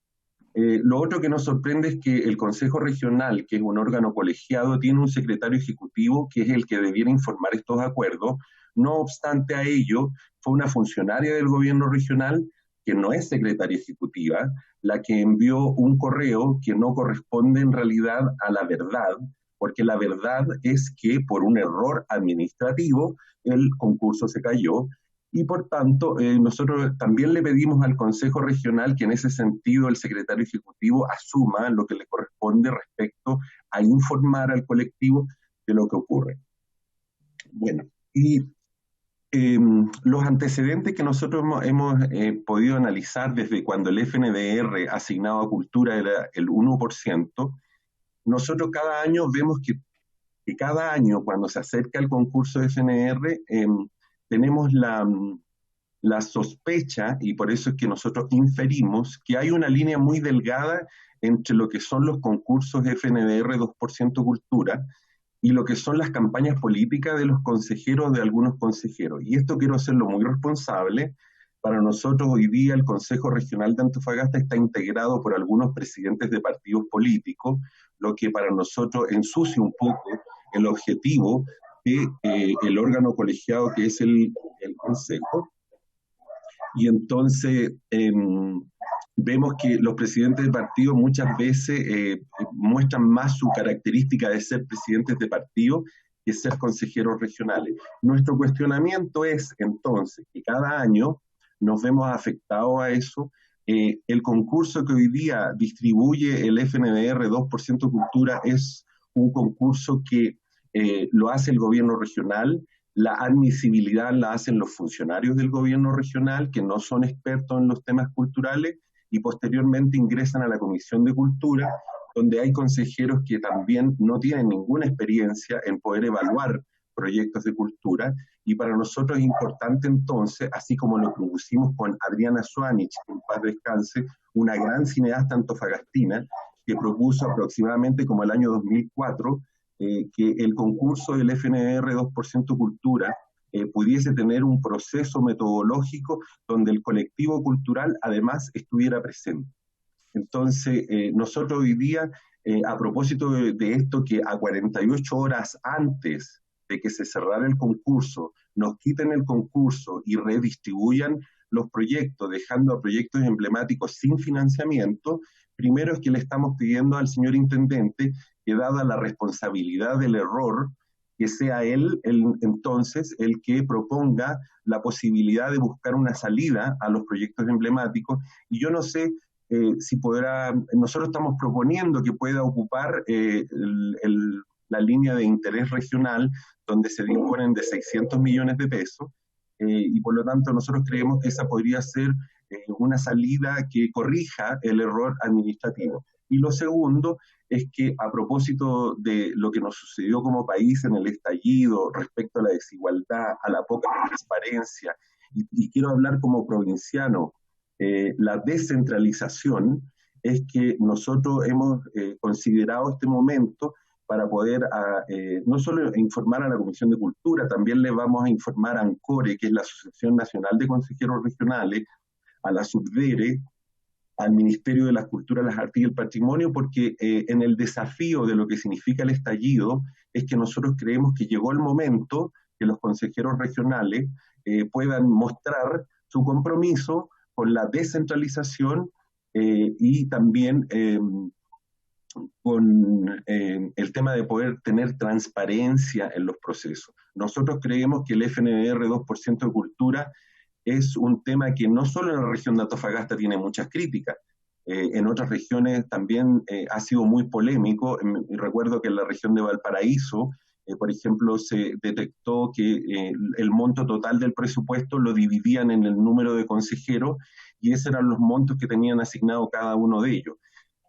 Lo otro que nos sorprende es que el Consejo Regional, que es un órgano colegiado, tiene un secretario ejecutivo que es el que debiera informar estos acuerdos. No obstante a ello, fue una funcionaria del gobierno regional, que no es secretaria ejecutiva, la que envió un correo que no corresponde en realidad a la verdad, porque la verdad es que por un error administrativo el concurso se cayó, y por tanto nosotros también le pedimos al Consejo Regional que en ese sentido el secretario ejecutivo asuma lo que le corresponde respecto a informar al colectivo de lo que ocurre. Bueno, y los antecedentes que nosotros hemos podido analizar desde cuando el FNDR asignado a cultura era el 1%, nosotros cada año vemos que cada año cuando se acerca el concurso de FNDR tenemos la sospecha, y por eso es que nosotros inferimos que hay una línea muy delgada entre lo que son los concursos FNDR 2% cultura y lo que son las campañas políticas de los consejeros, de algunos consejeros. Y esto quiero hacerlo muy responsable. Para nosotros hoy día el Consejo Regional de Antofagasta está integrado por algunos presidentes de partidos políticos, lo que para nosotros ensucia un poco el objetivo de el órgano colegiado que es el Consejo. Y entonces vemos que los presidentes de partido muchas veces muestran más su característica de ser presidentes de partido que ser consejeros regionales. Nuestro cuestionamiento es entonces que cada año nos vemos afectados a eso. El concurso que hoy día distribuye el FNDR 2% Cultura es un concurso que lo hace el gobierno regional. La admisibilidad la hacen los funcionarios del gobierno regional que no son expertos en los temas culturales, y posteriormente ingresan a la Comisión de Cultura, donde hay consejeros que también no tienen ninguna experiencia en poder evaluar proyectos de cultura, y para nosotros es importante entonces, así como lo propusimos con Adriana Suanich, que en paz descanse, una gran cineasta antofagastina, que propuso aproximadamente como el año 2004, que el concurso del FNDR 2% Cultura pudiese tener un proceso metodológico donde el colectivo cultural además estuviera presente. Entonces, nosotros hoy día, a propósito de esto, que a 48 horas antes de que se cerrara el concurso, nos quiten el concurso y redistribuyan los proyectos, dejando a proyectos emblemáticos sin financiamiento, primero es que le estamos pidiendo al señor intendente que, dada la responsabilidad del error, que sea él entonces el que proponga la posibilidad de buscar una salida a los proyectos emblemáticos. Y yo no sé si podrá, nosotros estamos proponiendo que pueda ocupar la línea de interés regional, donde se disponen de 600 millones de pesos, y por lo tanto nosotros creemos que esa podría ser una salida que corrija el error administrativo. Y lo segundo es que a propósito de lo que nos sucedió como país en el estallido respecto a la desigualdad, a la poca transparencia, y quiero hablar como provinciano, la descentralización, es que nosotros hemos considerado este momento para poder no solo informar a la Comisión de Cultura, también le vamos a informar a ANCORE, que es la Asociación Nacional de Consejeros Regionales, a la SUBDERE, al Ministerio de las Culturas, las Artes y el Patrimonio, porque en el desafío de lo que significa el estallido es que nosotros creemos que llegó el momento que los consejeros regionales puedan mostrar su compromiso con la descentralización y también con el tema de poder tener transparencia en los procesos. Nosotros creemos que el FNDR 2% de cultura es un tema que no solo en la región de Antofagasta tiene muchas críticas, en otras regiones también ha sido muy polémico. Recuerdo que en la región de Valparaíso, por ejemplo, se detectó que el monto total del presupuesto lo dividían en el número de consejeros y esos eran los montos que tenían asignado cada uno de ellos.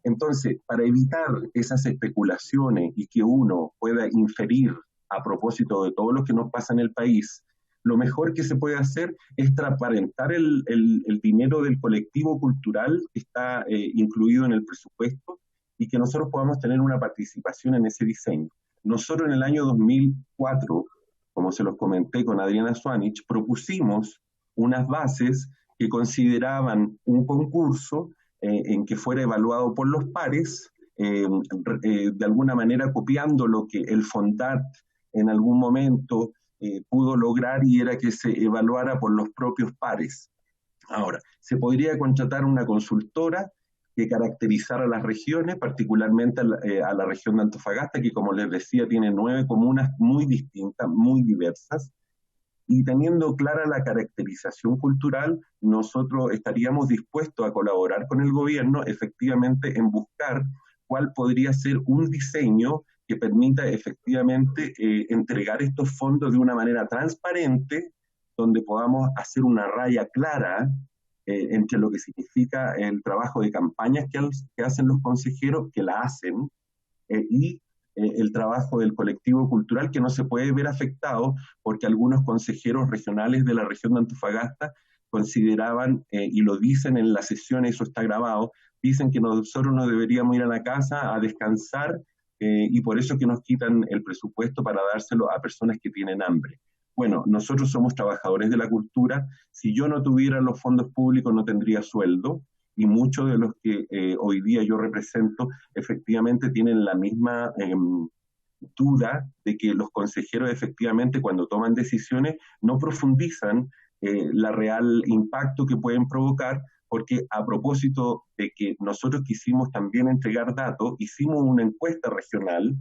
Entonces, para evitar esas especulaciones y que uno pueda inferir a propósito de todo lo que nos pasa en el país, lo mejor que se puede hacer es transparentar el dinero del colectivo cultural que está incluido en el presupuesto y que nosotros podamos tener una participación en ese diseño. Nosotros en el año 2004, como se los comenté con Adriana Suanich, propusimos unas bases que consideraban un concurso en que fuera evaluado por los pares, de alguna manera copiando lo que el FONDAT en algún momento pudo lograr, y era que se evaluara por los propios pares. Ahora, se podría contratar una consultora que caracterizara las regiones, particularmente a la región de Antofagasta, que como les decía tiene 9 comunas muy distintas, muy diversas, y teniendo clara la caracterización cultural, nosotros estaríamos dispuestos a colaborar con el gobierno efectivamente en buscar cuál podría ser un diseño que permita efectivamente entregar estos fondos de una manera transparente, donde podamos hacer una raya clara entre lo que significa el trabajo de campañas que hacen los consejeros, que la hacen, y el trabajo del colectivo cultural, que no se puede ver afectado porque algunos consejeros regionales de la región de Antofagasta consideraban, y lo dicen en la sesión, eso está grabado, dicen que nosotros no deberíamos ir a la casa a descansar y por eso que nos quitan el presupuesto para dárselo a personas que tienen hambre. Bueno, nosotros somos trabajadores de la cultura. Si yo no tuviera los fondos públicos no tendría sueldo, y muchos de los que hoy día yo represento efectivamente tienen la misma duda de que los consejeros efectivamente cuando toman decisiones no profundizan la real impacto que pueden provocar, porque a propósito de que nosotros quisimos también entregar datos, hicimos una encuesta regional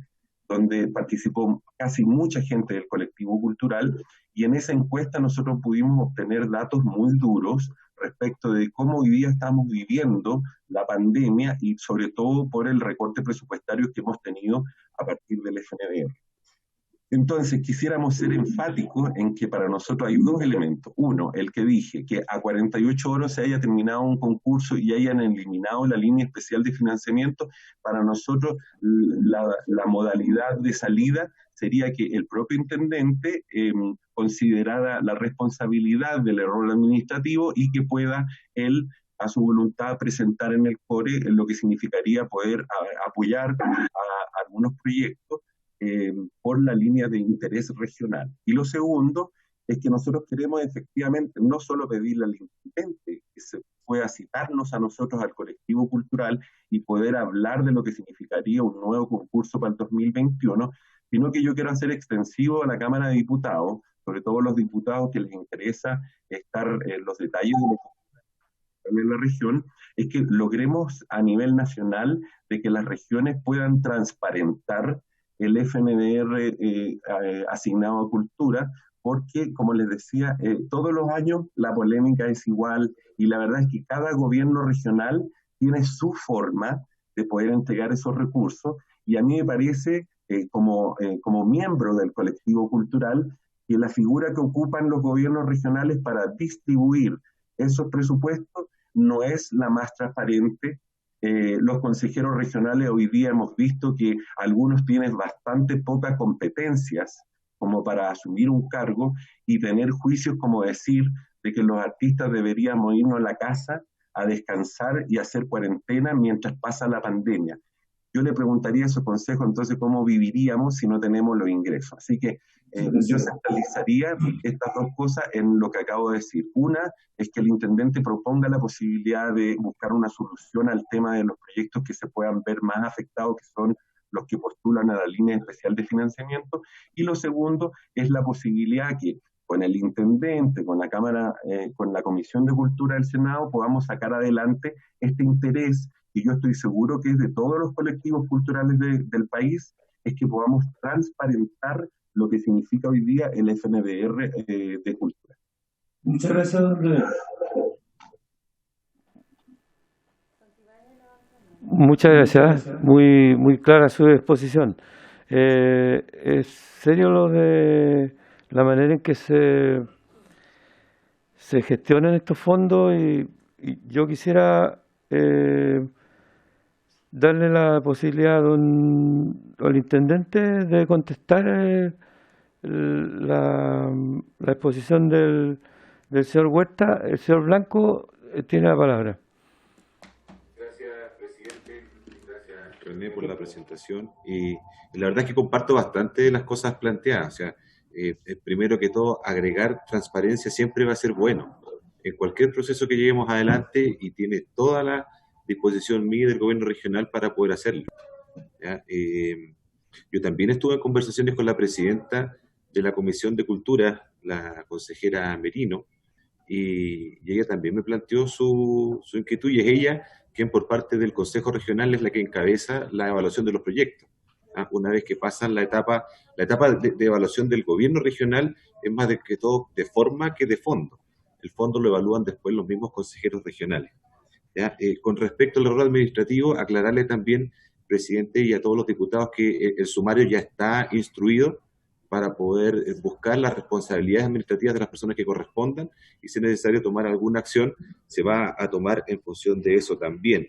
donde participó casi mucha gente del colectivo cultural, y en esa encuesta nosotros pudimos obtener datos muy duros respecto de cómo hoy día estamos viviendo la pandemia y sobre todo por el recorte presupuestario que hemos tenido a partir del FNDR. Entonces, quisiéramos ser enfáticos en que para nosotros hay dos elementos. Uno, el que dije, que a 48 horas se haya terminado un concurso y hayan eliminado la línea especial de financiamiento. Para nosotros, la modalidad de salida sería que el propio intendente considerara la responsabilidad del error administrativo y que pueda él, a su voluntad, presentar en el CORE lo que significaría poder apoyar a algunos proyectos por la línea de interés regional. Y lo segundo es que nosotros queremos efectivamente no solo pedirle al intendente que se pueda citarnos a nosotros, al colectivo cultural, y poder hablar de lo que significaría un nuevo concurso para el 2021, sino que yo quiero hacer extensivo a la Cámara de Diputados, sobre todo los diputados que les interesa estar en los detalles de la región, es que logremos a nivel nacional de que las regiones puedan transparentar el FNDR asignado a cultura, porque, como les decía, todos los años la polémica es igual, y la verdad es que cada gobierno regional tiene su forma de poder entregar esos recursos, y a mí me parece, como miembro del colectivo cultural, que la figura que ocupan los gobiernos regionales para distribuir esos presupuestos no es la más transparente. Los consejeros regionales hoy día hemos visto que algunos tienen bastante pocas competencias como para asumir un cargo y tener juicios como decir de que los artistas deberíamos irnos a la casa a descansar y hacer cuarentena mientras pasa la pandemia. Yo le preguntaría a esos consejos entonces cómo viviríamos si no tenemos los ingresos. Así que yo centralizaría estas dos cosas en lo que acabo de decir. Una es que el intendente proponga la posibilidad de buscar una solución al tema de los proyectos que se puedan ver más afectados, que son los que postulan a la línea especial de financiamiento. Y lo segundo es la posibilidad que con el intendente, con la Cámara, con la Comisión de Cultura del Senado, podamos sacar adelante este interés, y yo estoy seguro que es de todos los colectivos culturales del país, es que podamos transparentar lo que significa hoy día el FNDR de cultura. Muchas gracias, don René. Muchas gracias, muy clara su exposición. Es serio lo de la manera en que se gestionan estos fondos y yo quisiera darle la posibilidad al intendente de contestar la exposición del señor Huerta. El señor Blanco tiene la palabra. René, por la presentación, y la verdad es que comparto bastante de las cosas planteadas. O sea, primero que todo, agregar transparencia siempre va a ser bueno en cualquier proceso que lleguemos adelante, y tiene toda la disposición mía y del gobierno regional para poder hacerlo, ¿ya? Yo también estuve en conversaciones con la presidenta de la Comisión de Cultura, la consejera Merino, y ella también me planteó su inquietud, y es ella quien por parte del Consejo Regional es la que encabeza la evaluación de los proyectos. Una vez que pasan la etapa de evaluación del gobierno regional, es más de que todo de forma que de fondo. El fondo lo evalúan después los mismos consejeros regionales, ¿ya? Con respecto al error administrativo, aclararle también, presidente, y a todos los diputados que el sumario ya está instruido para poder buscar las responsabilidades administrativas de las personas que correspondan, y si es necesario tomar alguna acción, se va a tomar en función de eso también.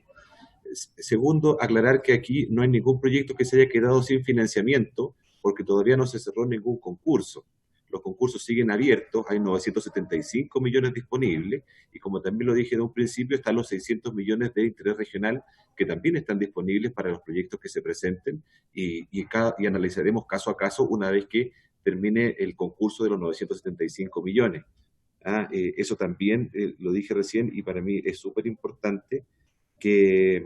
Segundo, aclarar que aquí no hay ningún proyecto que se haya quedado sin financiamiento, porque todavía no se cerró ningún concurso. Los concursos siguen abiertos, hay 975 millones disponibles, y como también lo dije de un principio, están los 600 millones de interés regional que también están disponibles para los proyectos que se presenten, y analizaremos caso a caso una vez que termine el concurso de los 975 millones. Eso también lo dije recién, y para mí es súper importante que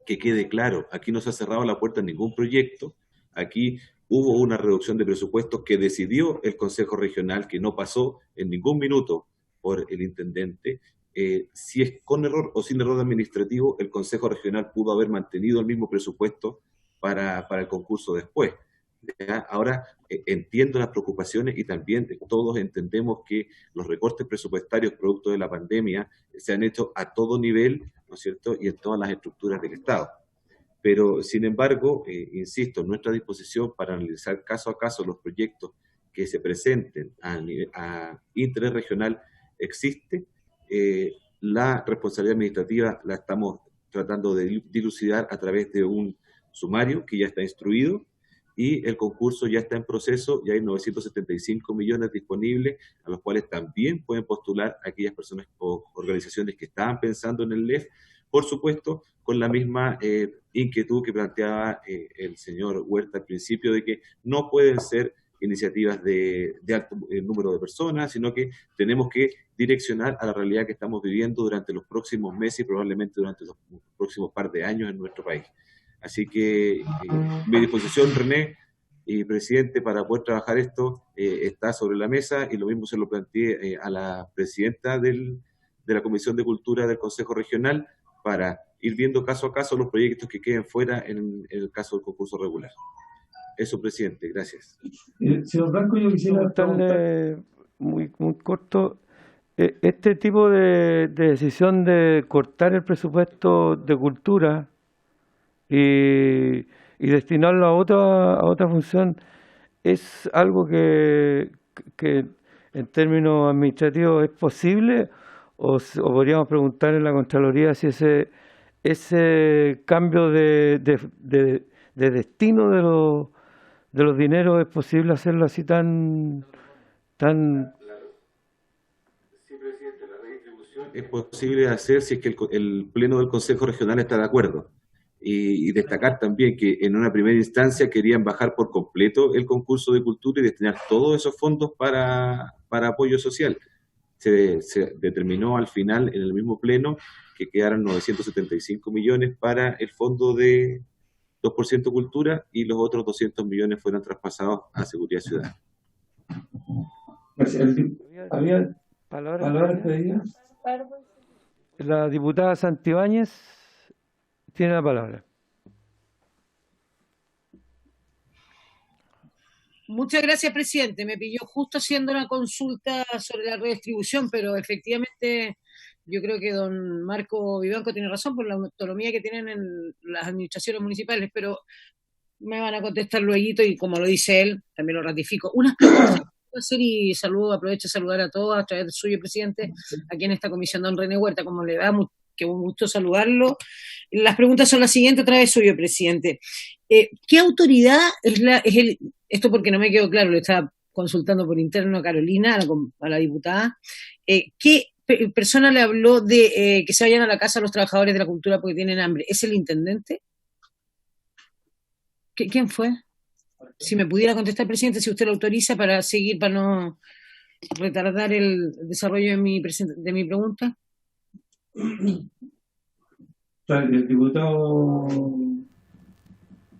quede claro. Aquí no se ha cerrado la puerta en ningún proyecto. Aquí hubo una reducción de presupuestos que decidió el Consejo Regional, que no pasó en ningún minuto por el intendente. Si es con error o sin error administrativo, el Consejo Regional pudo haber mantenido el mismo presupuesto para el concurso después, ¿ya? Ahora entiendo las preocupaciones, y también todos entendemos que los recortes presupuestarios producto de la pandemia se han hecho a todo nivel, ¿no es cierto?, y en todas las estructuras del Estado. Pero, sin embargo, insisto, nuestra disposición para analizar caso a caso los proyectos que se presenten a interés regional existe. La responsabilidad administrativa la estamos tratando de dilucidar a través de un sumario que ya está instruido, y el concurso ya está en proceso, y hay 975 millones disponibles, a los cuales también pueden postular aquellas personas o organizaciones que estaban pensando en el LEF, por supuesto, con la misma inquietud que planteaba el señor Huerta al principio, de que no pueden ser iniciativas de alto número de personas, sino que tenemos que direccionar a la realidad que estamos viviendo durante los próximos meses y probablemente durante los próximos par de años en nuestro país. Así que mi disposición, René y presidente, para poder trabajar esto está sobre la mesa, y lo mismo se lo planteé a la presidenta de la Comisión de Cultura del Consejo Regional, para ir viendo caso a caso los proyectos que queden fuera en el caso del concurso regular. Eso, presidente, gracias. Señor Blanco, yo quisiera preguntarle muy corto. Este tipo de decisión de cortar el presupuesto de cultura y destinarlo a otra función, ¿es algo que en términos administrativos es posible? O podríamos preguntar en la Contraloría si ese cambio de destino de los dineros es posible hacerlo así tan... Sí, presidente, la redistribución es posible hacer si es que el Pleno del Consejo Regional está de acuerdo. Y destacar también que en una primera instancia querían bajar por completo el concurso de cultura y destinar todos esos fondos para apoyo social. Se determinó al final en el mismo pleno que quedaran 975 millones para el fondo de 2% cultura y los otros 200 millones fueron traspasados a Seguridad Ciudadana. ¿Había palabras pedidas? La diputada Santibáñez tiene la palabra. Muchas gracias, presidente. Me pilló justo haciendo una consulta sobre la redistribución, pero efectivamente yo creo que don Marco Vivanco tiene razón por la autonomía que tienen en las administraciones municipales, pero me van a contestar luego y como lo dice él, también lo ratifico. Unas preguntas hacer y aprovecho de saludar a todos a través del suyo, presidente, aquí en esta comisión, don René Huerta, como le da que un gusto saludarlo. Las preguntas son las siguientes, otra vez suyo, presidente. ¿Qué autoridad esto porque no me quedó claro, le estaba consultando por interno a Carolina, a la diputada, ¿qué persona le habló de que se vayan a la casa los trabajadores de la cultura porque tienen hambre? ¿Es el intendente? ¿Quién fue? Si me pudiera contestar, presidente, si usted lo autoriza para seguir, para no retardar el desarrollo de mi pregunta. El diputado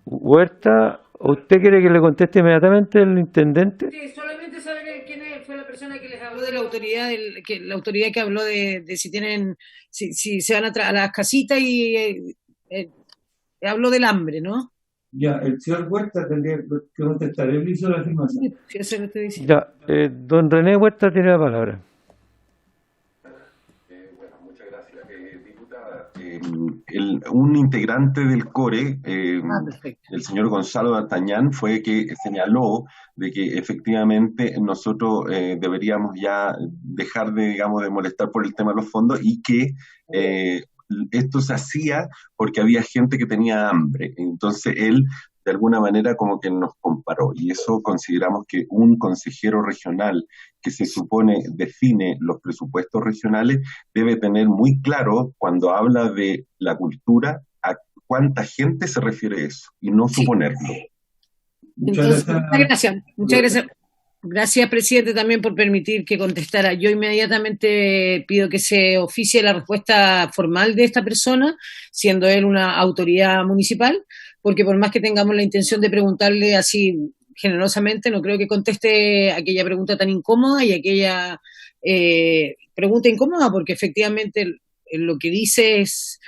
Huerta, ¿usted quiere que le conteste inmediatamente el intendente? Sí, solamente saber quién fue la persona que les habló de la autoridad, la autoridad que habló de si se van a las casitas y habló del hambre, ¿no? Ya, el señor Huerta tendría que contestar. Él hizo la afirmación. Sí, eso lo estoy diciendo. Ya, don René Huerta tiene la palabra. Bueno, muchas gracias. Diputada, un integrante del CORE, el señor Gonzalo D'Artagnan, fue que señaló de que efectivamente nosotros deberíamos ya dejar de, digamos, de molestar por el tema de los fondos y que esto se hacía porque había gente que tenía hambre. Entonces él, de alguna manera, como que nos comparó. Y eso consideramos que un consejero regional que se supone define los presupuestos regionales debe tener muy claro, cuando habla de la cultura, a cuánta gente se refiere eso, y no suponerlo. Entonces, muchas gracias. Gracias, presidente, también por permitir que contestara. Yo inmediatamente pido que se oficie la respuesta formal de esta persona, siendo él una autoridad municipal, porque por más que tengamos la intención de preguntarle así generosamente, no creo que conteste aquella pregunta tan incómoda y aquella pregunta incómoda, porque efectivamente lo que dice es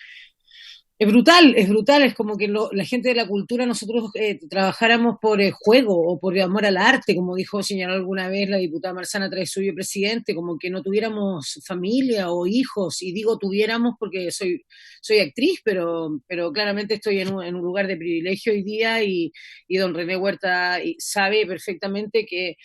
brutal, es como que la gente de la cultura nosotros trabajáramos por el juego o por amor al arte, como señaló alguna vez la diputada Marzana tras suyo presidente, como que no tuviéramos familia o hijos, y digo tuviéramos porque soy actriz, pero claramente estoy en un lugar de privilegio hoy día y don René Huerta sabe perfectamente que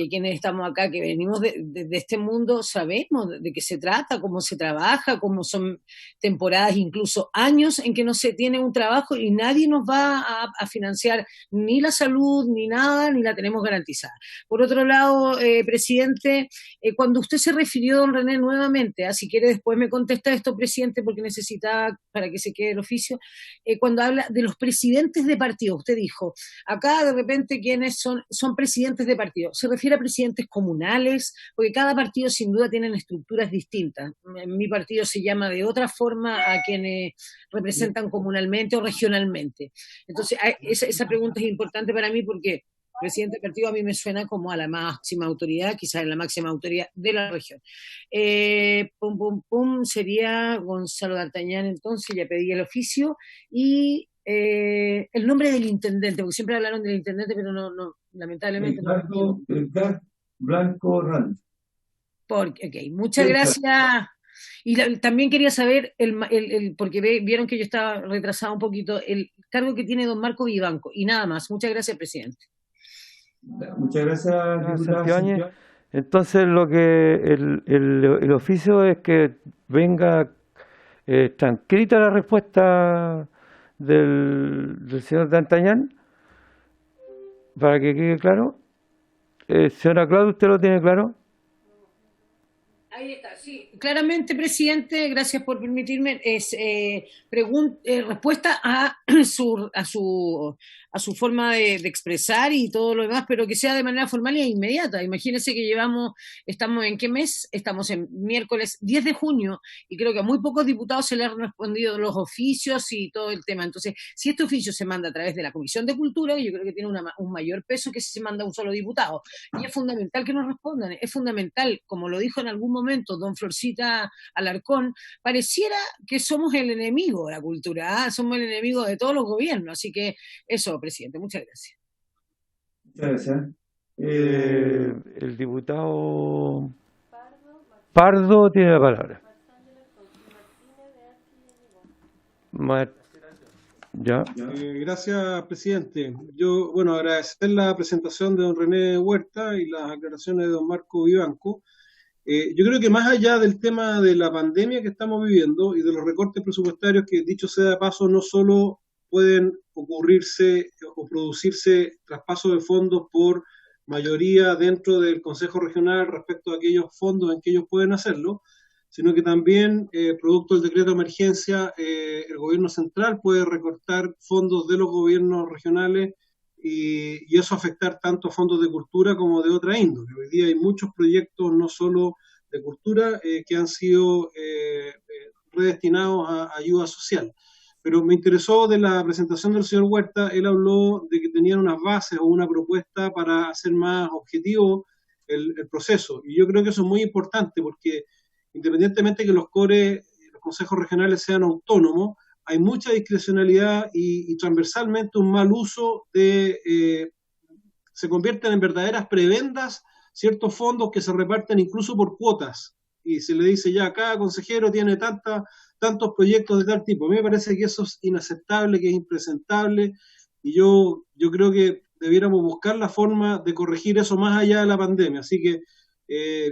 quienes estamos acá, que venimos de este mundo, sabemos de qué se trata, cómo se trabaja, cómo son temporadas, incluso años en que no se tiene un trabajo y nadie nos va a financiar ni la salud, ni nada, ni la tenemos garantizada. Por otro lado, presidente, cuando usted se refirió, don René, nuevamente, si quiere después me contesta esto, presidente, porque necesita para que se quede el oficio, cuando habla de los presidentes de partido, usted dijo, acá de repente quienes son presidentes de partido, ¿se refiere a presidentes comunales? Porque cada partido sin duda tienen estructuras distintas. En mi partido se llama de otra forma a quienes representan comunalmente o regionalmente. Entonces, esa pregunta es importante para mí porque presidente del partido a mí me suena como a la máxima autoridad, quizás la máxima autoridad de la región. Sería Gonzalo D'Artagnan, entonces, ya pedí el oficio, y el nombre del intendente, porque siempre hablaron del intendente, pero no lamentablemente Edgar Blanco Ranz. Okay, muchas gracias. Y también quería saber, porque vieron que yo estaba retrasado un poquito, el cargo que tiene don Marco Vivanco, y nada más. Muchas gracias, presidente. Muchas gracias, diputada Santibáñez. Santibáñez. Entonces lo que el oficio es que venga transcrita la respuesta del señor D'Artagnan, para que quede claro. Señora Claudia, ¿usted lo tiene claro? Ahí está, sí. Claramente, presidente, gracias por permitirme, es respuesta a su forma de expresar y todo lo demás, pero que sea de manera formal e inmediata. Imagínense que estamos en qué mes, estamos en miércoles 10 de junio, y creo que a muy pocos diputados se les han respondido los oficios y todo el tema. Entonces, si este oficio se manda a través de la Comisión de Cultura, yo creo que tiene un mayor peso que si se manda a un solo diputado. Y es fundamental que nos respondan, es fundamental, como lo dijo en algún momento don Florcita Alarcón, pareciera que somos el enemigo de la cultura, somos el enemigo de todos los gobiernos. Así que eso, presidente, muchas gracias. Muchas gracias. El diputado Pardo tiene la palabra. Ya. Gracias, presidente. Yo, bueno, agradecer la presentación de don René Huerta y las aclaraciones de don Marco Vivanco. Yo creo que más allá del tema de la pandemia que estamos viviendo y de los recortes presupuestarios que, dicho sea de paso, no solo pueden ocurrirse o producirse traspasos de fondos por mayoría dentro del Consejo Regional respecto a aquellos fondos en que ellos pueden hacerlo, sino que también, producto del decreto de emergencia, el gobierno central puede recortar fondos de los gobiernos regionales y eso afectar tanto fondos de cultura como de otra índole. Hoy día hay muchos proyectos, no solo de cultura, que han sido redestinados a ayuda social. Pero me interesó de la presentación del señor Huerta, él habló de que tenían unas bases o una propuesta para hacer más objetivo el proceso. Y yo creo que eso es muy importante porque independientemente que los CORE, los consejos regionales sean autónomos, hay mucha discrecionalidad y transversalmente un mal uso se convierten en verdaderas prebendas ciertos fondos que se reparten incluso por cuotas y se le dice ya cada consejero tiene tantos proyectos de tal tipo. A mí me parece que eso es inaceptable, que es impresentable y yo creo que debiéramos buscar la forma de corregir eso más allá de la pandemia. Así que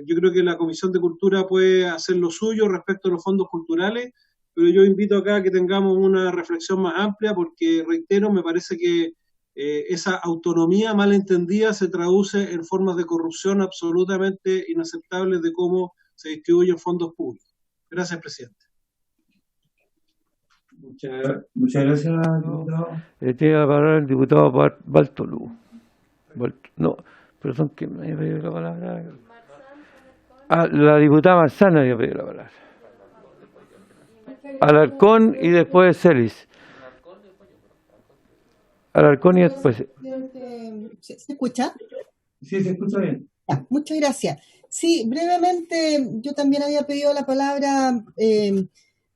yo creo que la Comisión de Cultura puede hacer lo suyo respecto a los fondos culturales, pero yo invito acá a que tengamos una reflexión más amplia porque, reitero, me parece que esa autonomía mal entendida se traduce en formas de corrupción absolutamente inaceptables de cómo se distribuyen fondos públicos. Gracias, presidente. Muchas gracias, diputado. Tiene la palabra el diputado Bartolú. No, perdón, que me había pedido la palabra. La diputada Marzana había pedido la palabra. Alarcón y después Celis. Alarcón y después. ¿Se escucha? Sí, se escucha bien. Muchas gracias. Sí, brevemente, yo también había pedido la palabra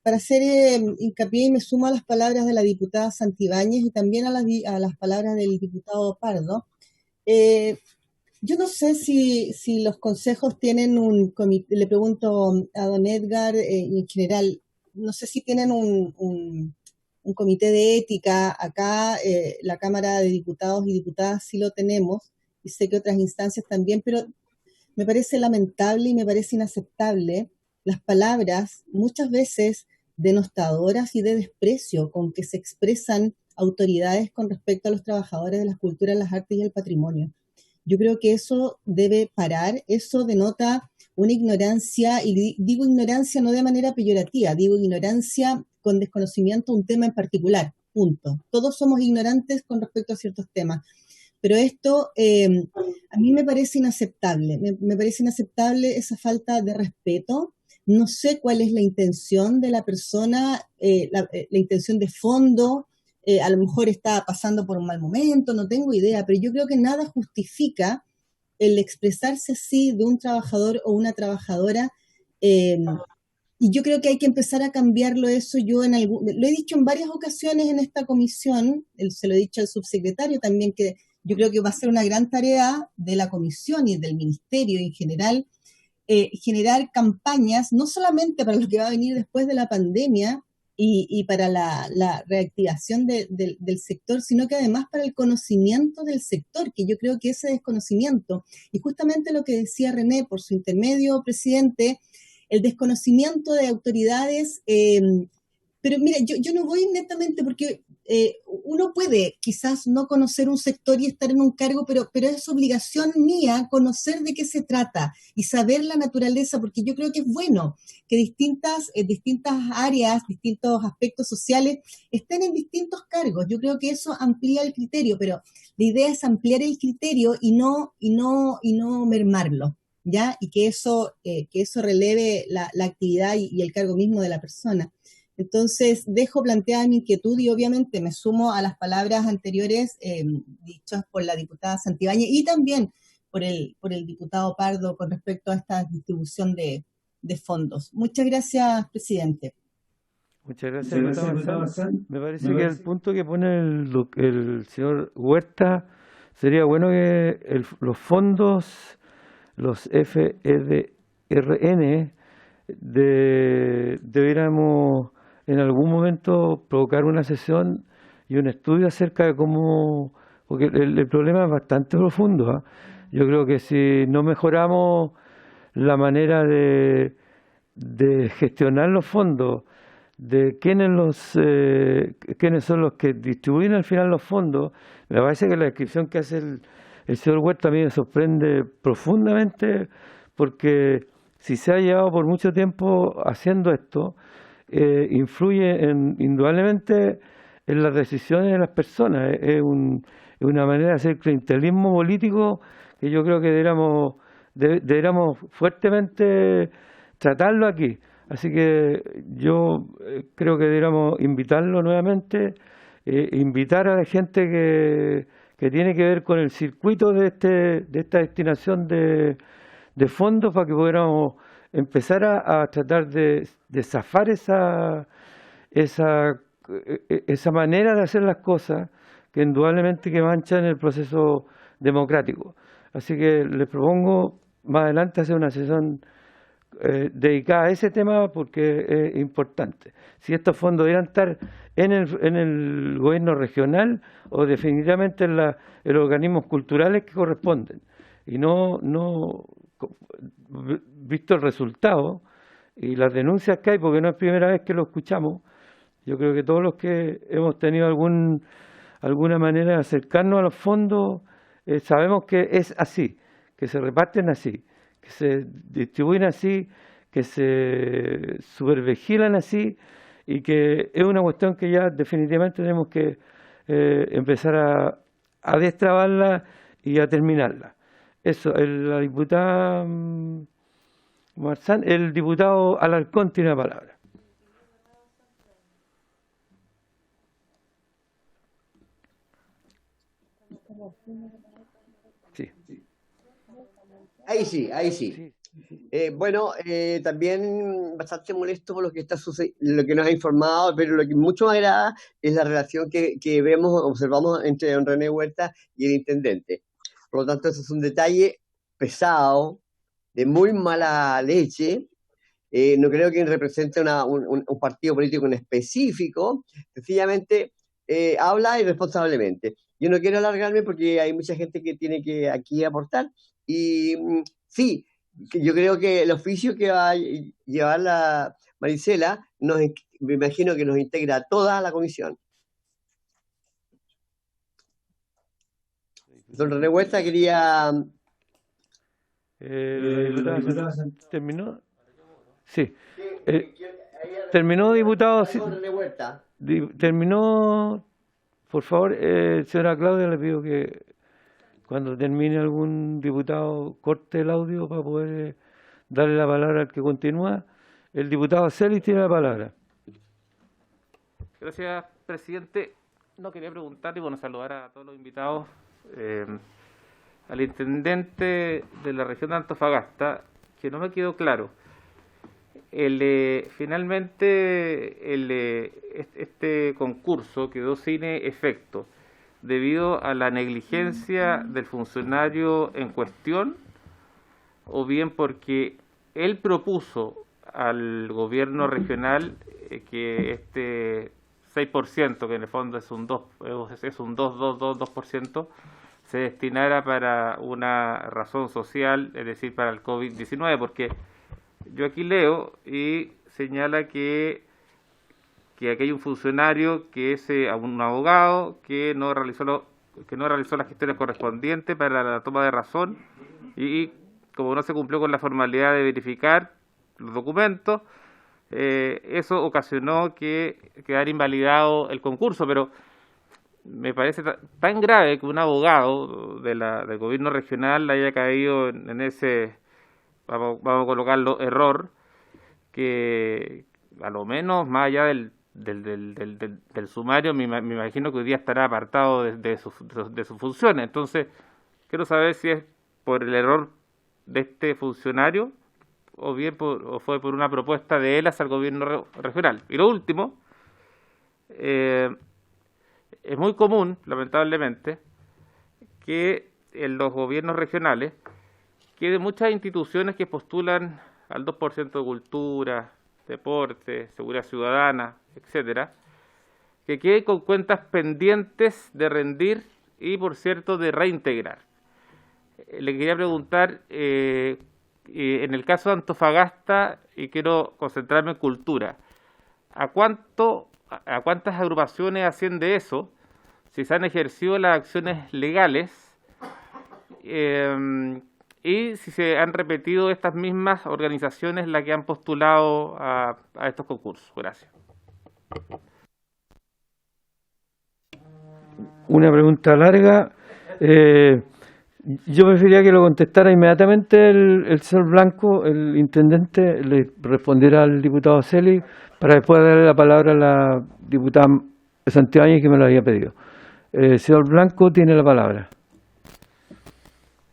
para hacer hincapié y me sumo a las palabras de la diputada Santibáñez y también a las palabras del diputado Pardo. Yo no sé si los consejos tienen un comité, le pregunto a don Edgar y en general, no sé si tienen un comité de ética. Acá la Cámara de Diputados y Diputadas sí lo tenemos y sé que otras instancias también, pero me parece lamentable y me parece inaceptable las palabras muchas veces denostadoras y de desprecio con que se expresan autoridades con respecto a los trabajadores de las culturas, las artes y el patrimonio. Yo creo que eso debe parar, eso denota una ignorancia, y digo ignorancia no de manera peyorativa, digo ignorancia con desconocimiento de un tema en particular, punto. Todos somos ignorantes con respecto a ciertos temas, pero esto a mí me parece inaceptable, me parece inaceptable esa falta de respeto. No sé cuál es la intención de la persona, la intención de fondo. A lo mejor está pasando por un mal momento, no tengo idea, pero yo creo que nada justifica el expresarse así de un trabajador o una trabajadora, y yo creo que hay que empezar a cambiarlo eso. Lo he dicho en varias ocasiones en esta comisión, se lo he dicho al subsecretario también, que yo creo que va a ser una gran tarea de la comisión y del ministerio en general, generar campañas, no solamente para lo que va a venir después de la pandemia, y para la reactivación del sector, sino que además para el conocimiento del sector, que yo creo que ese desconocimiento, y justamente lo que decía René por su intermedio, presidente, el desconocimiento de autoridades, pero mira, yo no voy netamente porque uno puede quizás no conocer un sector y estar en un cargo, pero es obligación mía conocer de qué se trata y saber la naturaleza, porque yo creo que es bueno que distintas áreas, distintos aspectos sociales estén en distintos cargos. Yo creo que eso amplía el criterio, pero la idea es ampliar el criterio y no mermarlo, ¿ya? Y que eso releve la actividad y el cargo mismo de la persona. Entonces, dejo planteada mi inquietud y obviamente me sumo a las palabras anteriores dichas por la diputada Santibáñez y también por el diputado Pardo con respecto a esta distribución de fondos. Muchas gracias, presidente. Muchas gracias, diputado Marzán. Me parece que el punto que pone el señor Huerta sería bueno que los fondos, los FEDRN, debiéramos en algún momento provocar una sesión y un estudio acerca de cómo, porque el problema es bastante profundo, ¿eh? Yo creo que si no mejoramos la manera de gestionar los fondos, de quiénes son los que distribuyen al final los fondos, me parece que la descripción que hace el señor Huerta a mí me sorprende profundamente, porque si se ha llevado por mucho tiempo haciendo esto, influye indudablemente en las decisiones de las personas. Es una manera de hacer clientelismo político que yo creo que deberíamos fuertemente tratarlo aquí. Así que yo creo que deberíamos invitarlo nuevamente, invitar a la gente que tiene que ver con el circuito de esta destinación de fondos para que pudiéramos empezar a tratar de zafar esa manera de hacer las cosas que indudablemente que manchan el proceso democrático. Así que les propongo más adelante hacer una sesión dedicada a ese tema porque es importante. Si estos fondos debieran estar en el gobierno regional o definitivamente en los organismos culturales que corresponden y no visto el resultado y las denuncias que hay, porque no es primera vez que lo escuchamos, yo creo que todos los que hemos tenido alguna manera de acercarnos a los fondos sabemos que es así, que se reparten así, que se distribuyen así, que se supervigilan así y que es una cuestión que ya definitivamente tenemos que empezar a destrabarla y a terminarla. Eso, la diputada Marzán, el diputado Alarcón tiene la palabra. Sí. Ahí sí. También bastante molesto por lo que lo que nos ha informado, pero lo que mucho me agrada es la relación que observamos entre don René Huerta y el intendente. Por lo tanto, eso es un detalle pesado, de muy mala leche. No creo que represente un partido político en específico, sencillamente habla irresponsablemente. Yo no quiero alargarme porque hay mucha gente que tiene que aquí aportar. Y sí, yo creo que el oficio que va a llevar la Marisela, me imagino que nos integra a toda la comisión. Don René Huerta quería... ¿Terminó? Sí. ¿Terminó, diputado? René Huerta. ¿Terminó? Por favor, señora Claudia, le pido que cuando termine algún diputado corte el audio para poder darle la palabra al que continúa. El diputado Celis tiene la palabra. Gracias, presidente. No quería preguntar y saludar a todos los invitados. Al intendente de la región de Antofagasta, que no me quedó claro. Finalmente este concurso quedó sin efecto debido a la negligencia del funcionario en cuestión, o bien porque él propuso al gobierno regional que este 6%, que en el fondo es un 2%, se destinara para una razón social, es decir, para el COVID-19, porque yo aquí leo y señala que aquí hay un funcionario que es un abogado que no realizó las gestiones correspondientes para la toma de razón y como no se cumplió con la formalidad de verificar los documentos, eso ocasionó que quedara invalidado el concurso, pero me parece tan grave que un abogado del gobierno regional haya caído en ese, vamos a colocarlo, error, que a lo menos más allá del sumario, me imagino que hoy día estará apartado de sus funciones. Entonces, quiero saber si es por el error de este funcionario o bien fue por una propuesta de él hacia el gobierno regional. Y lo último, es muy común, lamentablemente, que en los gobiernos regionales queden muchas instituciones que postulan al 2% de cultura, deporte, seguridad ciudadana, etcétera, que queden con cuentas pendientes de rendir y, por cierto, de reintegrar. Le quería preguntar, en el caso de Antofagasta, y quiero concentrarme en cultura, ¿a cuántas agrupaciones asciende eso? Si se han ejercido las acciones legales y si se han repetido estas mismas organizaciones las que han postulado a estos concursos. Gracias. Una pregunta larga. Yo preferiría que lo contestara inmediatamente el señor Blanco, el intendente, le respondiera al diputado Celi, para después darle la palabra a la diputada Santibáñez, que me lo había pedido. Señor Blanco tiene la palabra.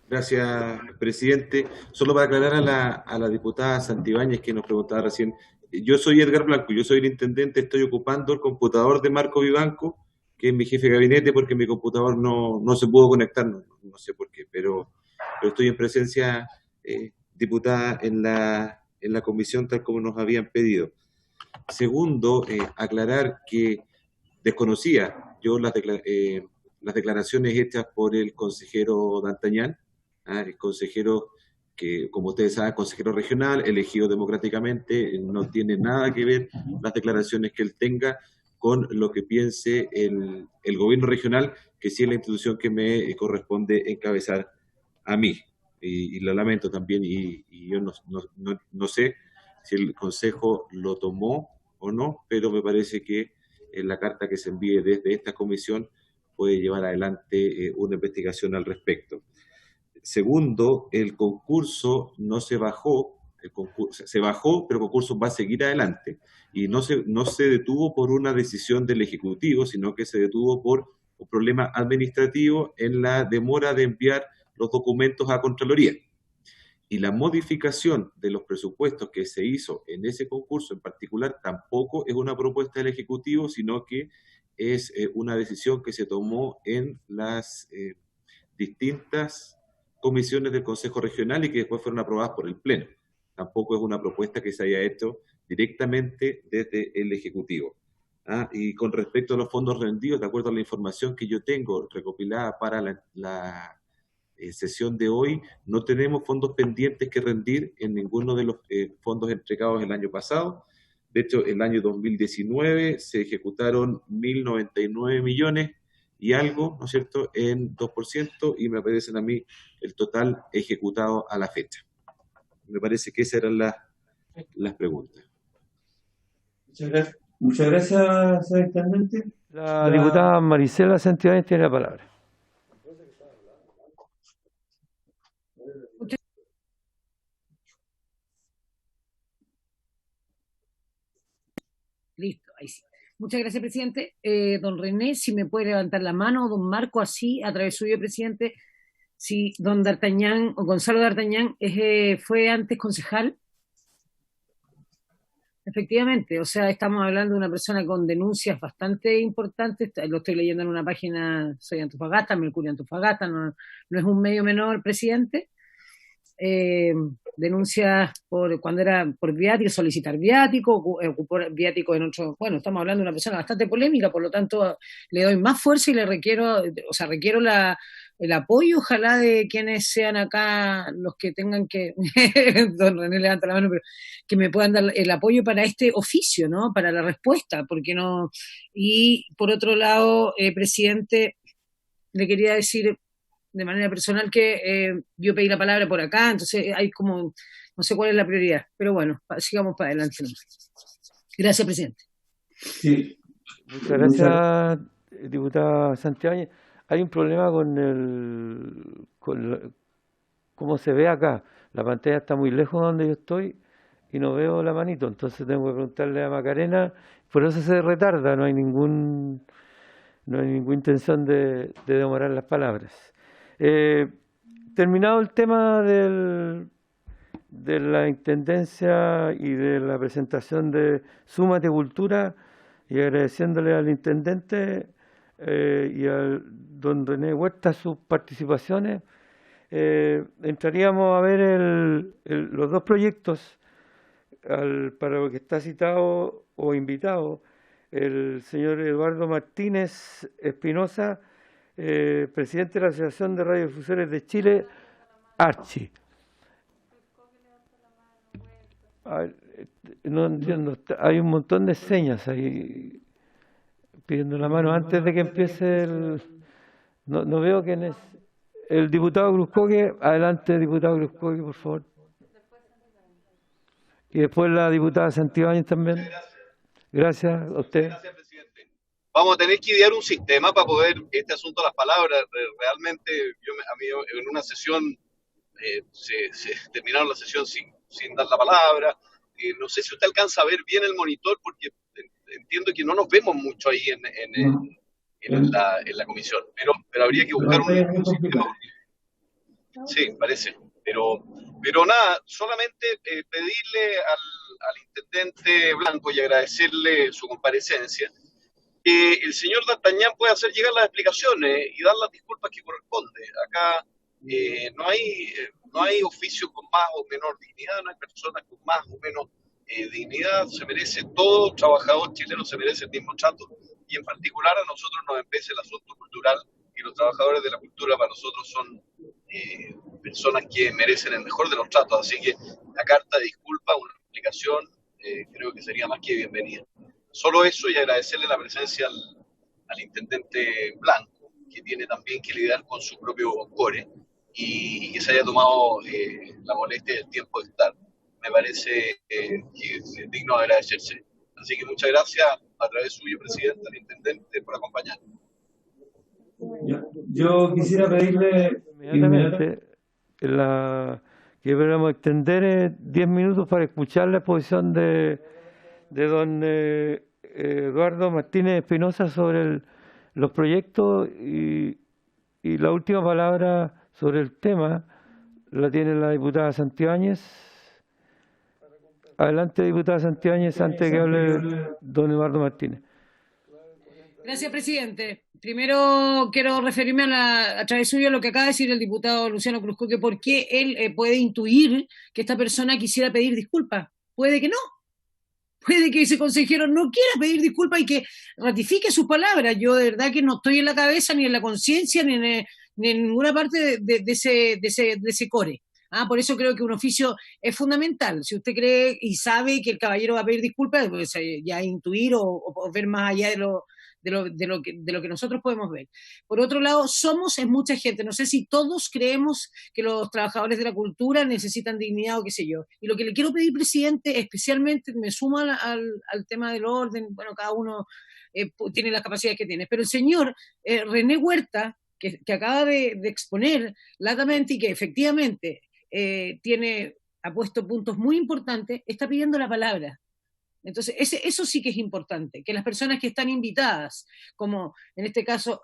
Gracias, presidente. Solo para aclarar a la diputada Santibáñez, que nos preguntaba recién, yo soy Edgar Blanco, yo soy el intendente, estoy ocupando el computador de Marco Vivanco, que es mi jefe de gabinete, porque mi computador no se pudo conectar, no sé por qué, pero estoy en presencia, diputada, en la comisión tal como nos habían pedido. Segundo, aclarar que desconocía yo las declaraciones hechas por el consejero D'Artagnan, el consejero que, como ustedes saben, consejero regional, elegido democráticamente, no tiene nada que ver las declaraciones que él tenga con lo que piense el gobierno regional, que sí es la institución que me corresponde encabezar a mí. Y lo lamento también, y yo no sé si el Consejo lo tomó o no, pero me parece que en la carta que se envíe desde esta comisión puede llevar adelante una investigación al respecto. Segundo, el concurso no se bajó, se bajó, pero el concurso va a seguir adelante. Y no se detuvo por una decisión del Ejecutivo, sino que se detuvo por un problema administrativo en la demora de enviar los documentos a Contraloría. Y la modificación de los presupuestos que se hizo en ese concurso en particular tampoco es una propuesta del Ejecutivo, sino que es una decisión que se tomó en las distintas comisiones del Consejo Regional y que después fueron aprobadas por el Pleno. Tampoco es una propuesta que se haya hecho directamente desde el Ejecutivo. Y con respecto a los fondos rendidos, de acuerdo a la información que yo tengo recopilada para la sesión de hoy, no tenemos fondos pendientes que rendir en ninguno de los fondos entregados el año pasado. De hecho, el año 2019 se ejecutaron 1.099 millones y algo, ¿no es cierto?, en 2%, y me aparecen a mí el total ejecutado a la fecha. Me parece que esas eran las preguntas. Muchas gracias, señor intendente. La diputada Maricela Santibáñez tiene la palabra. Listo, ahí sí. Muchas gracias, presidente. Don René, si me puede levantar la mano, don Marco, así, a través suyo, presidente, si don D'Artagnan o Gonzalo D'Artagnan fue antes concejal. Efectivamente, o sea, estamos hablando de una persona con denuncias bastante importantes, lo estoy leyendo en una página, soy Antofagasta, Mercurio Antofagasta, no es un medio menor, presidente. denuncias por cuando era por viático, solicitar viático, ocupó viático en otro, bueno, estamos hablando de una persona bastante polémica, por lo tanto le doy más fuerza y le requiero, o sea, requiero el apoyo, ojalá, de quienes sean acá los que tengan que, don René levanta la mano, pero que me puedan dar el apoyo para este oficio, ¿no? Para la respuesta, porque no. Y por otro lado, presidente, le quería decir de manera personal que yo pedí la palabra por acá, entonces hay como, no sé cuál es la prioridad, pero bueno, sigamos para adelante nomás. Gracias, presidente. Sí. Muchas gracias, diputada Santiago. Hay un problema cómo se ve acá. La pantalla está muy lejos de donde yo estoy y no veo la manito, entonces tengo que preguntarle a Macarena, por eso se retarda, no hay ninguna intención de demorar las palabras. Terminado el tema de la Intendencia y de la presentación de Súmate Cultura, y agradeciéndole al Intendente y al don René Huerta sus participaciones, entraríamos a ver los dos proyectos para lo que está citado o invitado el señor Eduardo Martínez Espinosa, presidente de la Asociación de Radiodifusores de Chile, ARCHI. No entiendo, hay un montón de señas ahí pidiendo la mano antes de que empiece no veo quién es. El diputado Gruscoque, adelante, diputado Gruscoque, por favor. Y después la diputada Santibáñez también. Gracias a usted. Gracias, presidente. Vamos a tener que idear un sistema para poder, este asunto de las palabras, realmente, a mí en una sesión, se terminaron la sesión sin dar la palabra. No sé si usted alcanza a ver bien el monitor, porque entiendo que no nos vemos mucho ahí en la comisión, pero habría que buscar un sistema. Sí, parece. Pero nada, solamente pedirle al intendente Blanco y agradecerle su comparecencia, que el señor D'Artagnan pueda hacer llegar las explicaciones y dar las disculpas que corresponde. Acá no hay oficios con más o menor dignidad, no hay personas con más o menos dignidad. Se merece todo trabajador chileno, se merece el mismo trato, y en particular a nosotros nos empieza el asunto cultural, y los trabajadores de la cultura para nosotros son personas que merecen el mejor de los tratos. Así que la carta de disculpa, una explicación, creo que sería más que bienvenida. Solo eso, y agradecerle la presencia al intendente Blanco, que tiene también que lidiar con su propio core, y que se haya tomado la molestia y el tiempo de estar. Me parece que es digno de agradecerse. Así que muchas gracias a través suyo, presidente, al intendente, por acompañarnos. Yo quisiera pedirle inmediatamente que deberíamos extender 10 minutos para escuchar la exposición de don Eduardo Martínez Espinosa sobre los proyectos, y la última palabra sobre el tema la tiene la diputada Santibáñez. Adelante, diputada Santibáñez, antes de que hable don Eduardo Martínez. Gracias, presidente. Primero quiero referirme a través suyo a lo que acaba de decir el diputado Luciano Gruscoque, por qué él puede intuir que esta persona quisiera pedir disculpas. Puede que no. Puede que ese consejero no quiera pedir disculpas y que ratifique sus palabras. Yo de verdad que no estoy en la cabeza, ni en la conciencia, ni en ninguna parte de ese core. Por eso creo que un oficio es fundamental. Si usted cree y sabe que el caballero va a pedir disculpas, pues ya intuir o ver más allá de lo que nosotros podemos ver. Por otro lado, es mucha gente. No sé si todos creemos que los trabajadores de la cultura necesitan dignidad o qué sé yo. Y lo que le quiero pedir, presidente, especialmente, me sumo al tema del orden. Bueno, cada uno tiene las capacidades que tiene. Pero el señor René Huerta, que acaba de exponer latamente y que efectivamente ha puesto puntos muy importantes, está pidiendo la palabra. Entonces, eso sí que es importante, que las personas que están invitadas, como en este caso,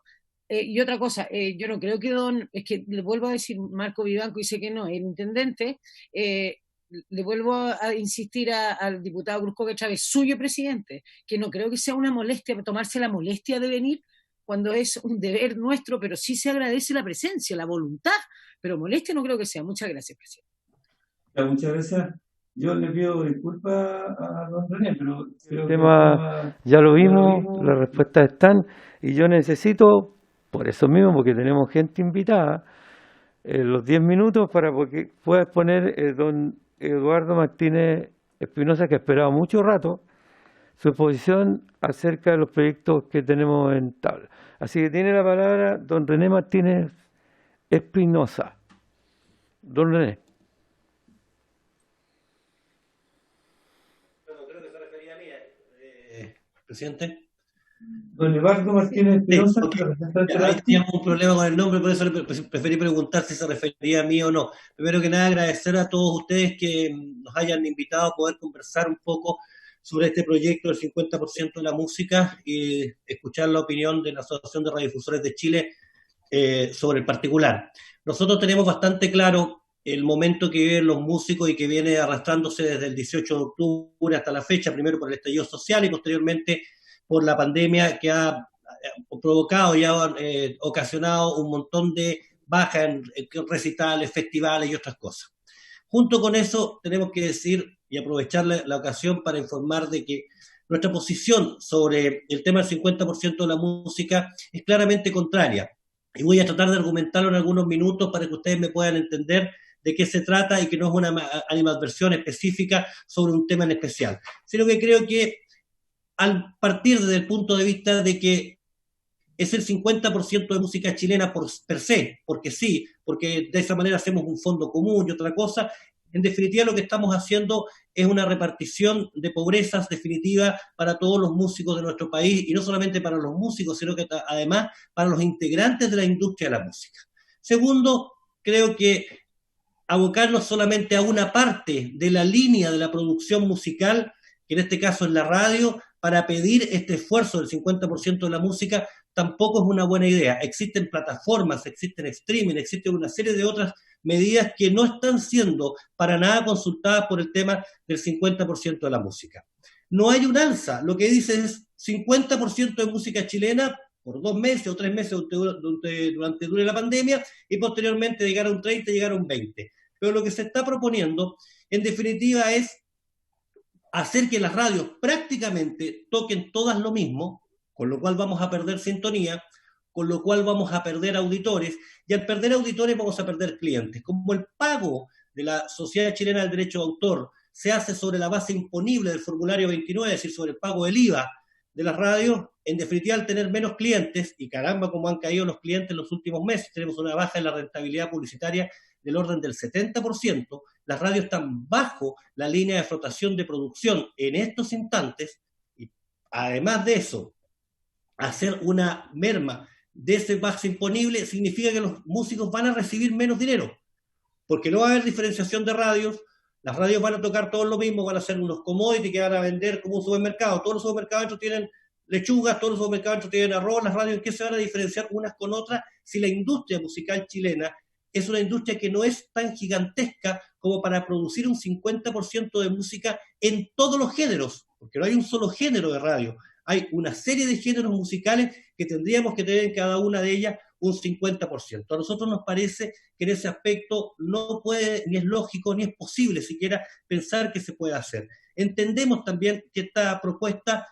y otra cosa, yo no creo que es que le vuelvo a decir, Marco Vivanco dice que no, el intendente, le vuelvo a insistir al diputado Gruscoque Chávez, suyo presidente, que no creo que sea una molestia, tomarse la molestia de venir cuando es un deber nuestro, pero sí se agradece la presencia, la voluntad, pero molestia no creo que sea. Muchas gracias, presidente. Ya, muchas gracias. Yo le pido disculpas a don René, pero creo que el tema ya lo vimos, las respuestas están, y yo necesito, por eso mismo, porque tenemos gente invitada, los 10 minutos para que pueda exponer don Eduardo Martínez Espinosa, que ha esperado mucho rato, su exposición acerca de los proyectos que tenemos en tabla. Así que tiene la palabra don René Martínez Espinosa. Don René. Bueno, creo que se refería a mí, presidente. Don Eduardo Martínez Espinosa, Sí, ahí teníamos un problema con el nombre, por eso le preferí preguntar si se refería a mí o no. Primero que nada, agradecer a todos ustedes que nos hayan invitado a poder conversar un poco sobre este proyecto del 50% de la música y escuchar la opinión de la Asociación de Radiodifusores de Chile sobre el particular. Nosotros tenemos bastante claro el momento que viven los músicos y que viene arrastrándose desde el 18 de octubre hasta la fecha, primero por el estallido social y posteriormente por la pandemia que ha provocado y ha ocasionado un montón de bajas en recitales, festivales y otras cosas. Junto con eso tenemos que decir y aprovechar la ocasión para informar de que nuestra posición sobre el tema del 50% de la música es claramente contraria. Y voy a tratar de argumentarlo en algunos minutos para que ustedes me puedan entender de qué se trata y que no es una animadversión específica sobre un tema en especial, sino que creo que al partir desde el punto de vista de que es el 50% de música chilena per se, porque sí, porque de esa manera hacemos un fondo común y otra cosa. En definitiva, lo que estamos haciendo es una repartición de pobrezas definitiva para todos los músicos de nuestro país, y no solamente para los músicos, sino que además para los integrantes de la industria de la música. Segundo, creo que abocarnos solamente a una parte de la línea de la producción musical, que en este caso es la radio, para pedir este esfuerzo del 50% de la música, tampoco es una buena idea. Existen plataformas, existen streaming, existen una serie de otras medidas que no están siendo para nada consultadas por el tema del 50% de la música. No hay un alza, lo que dice es 50% de música chilena por 2 meses o 3 meses durante la pandemia, y posteriormente llegar a un 30, llegar a un 20. Pero lo que se está proponiendo, en definitiva, es hacer que las radios prácticamente toquen todas lo mismo, con lo cual vamos a perder sintonía, con lo cual vamos a perder auditores, y al perder auditores vamos a perder clientes. Como el pago de la Sociedad Chilena del Derecho de Autor se hace sobre la base imponible del formulario 29, es decir, sobre el pago del IVA de las radios, en definitiva, al tener menos clientes, y caramba, como han caído los clientes en los últimos meses, tenemos una baja en la rentabilidad publicitaria del orden del 70%, las radios están bajo la línea de flotación de producción en estos instantes, y además de eso, hacer una merma de ese base imponible significa que los músicos van a recibir menos dinero, porque no va a haber diferenciación de radios, las radios van a tocar todo lo mismo, van a ser unos commodities que van a vender como un supermercado, todos los supermercados dentro tienen lechugas, todos los supermercados dentro tienen arroz, las radios, ¿en qué se van a diferenciar unas con otras si la industria musical chilena es una industria que no es tan gigantesca como para producir un 50% de música en todos los géneros? Porque no hay un solo género de radio, hay una serie de géneros musicales que tendríamos que tener en cada una de ellas un 50%. A nosotros nos parece que en ese aspecto no puede, ni es lógico, ni es posible siquiera pensar que se pueda hacer. Entendemos también que esta propuesta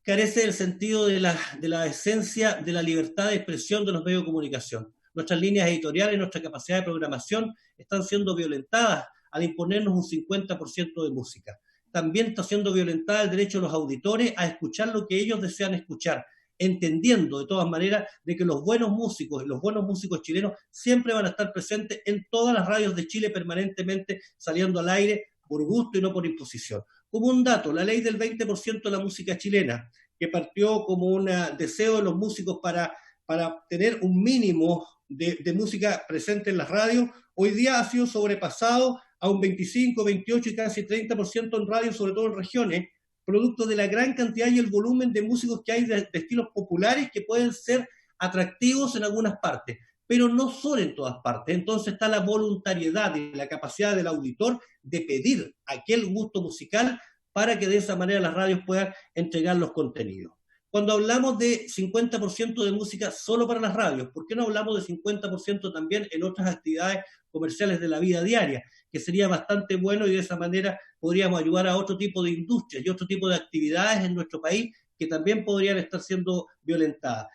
carece del sentido de la esencia de la libertad de expresión de los medios de comunicación. Nuestras líneas editoriales, nuestra capacidad de programación están siendo violentadas al imponernos un 50% de música. También está siendo violentada el derecho de los auditores a escuchar lo que ellos desean escuchar, entendiendo de todas maneras de que los buenos músicos y los buenos músicos chilenos siempre van a estar presentes en todas las radios de Chile, permanentemente saliendo al aire por gusto y no por imposición. Como un dato, la ley del 20% de la música chilena, que partió como un deseo de los músicos para tener un mínimo de música presente en las radios, hoy día ha sido sobrepasado a un 25, 28 y casi 30% en radios, sobre todo en regiones, producto de la gran cantidad y el volumen de músicos que hay de estilos populares que pueden ser atractivos en algunas partes, pero no son en todas partes. Entonces está la voluntariedad y la capacidad del auditor de pedir aquel gusto musical para que de esa manera las radios puedan entregar los contenidos. Cuando hablamos de 50% de música solo para las radios, ¿por qué no hablamos de 50% también en otras actividades comerciales de la vida diaria? Que sería bastante bueno y de esa manera podríamos ayudar a otro tipo de industrias y otro tipo de actividades en nuestro país que también podrían estar siendo violentadas.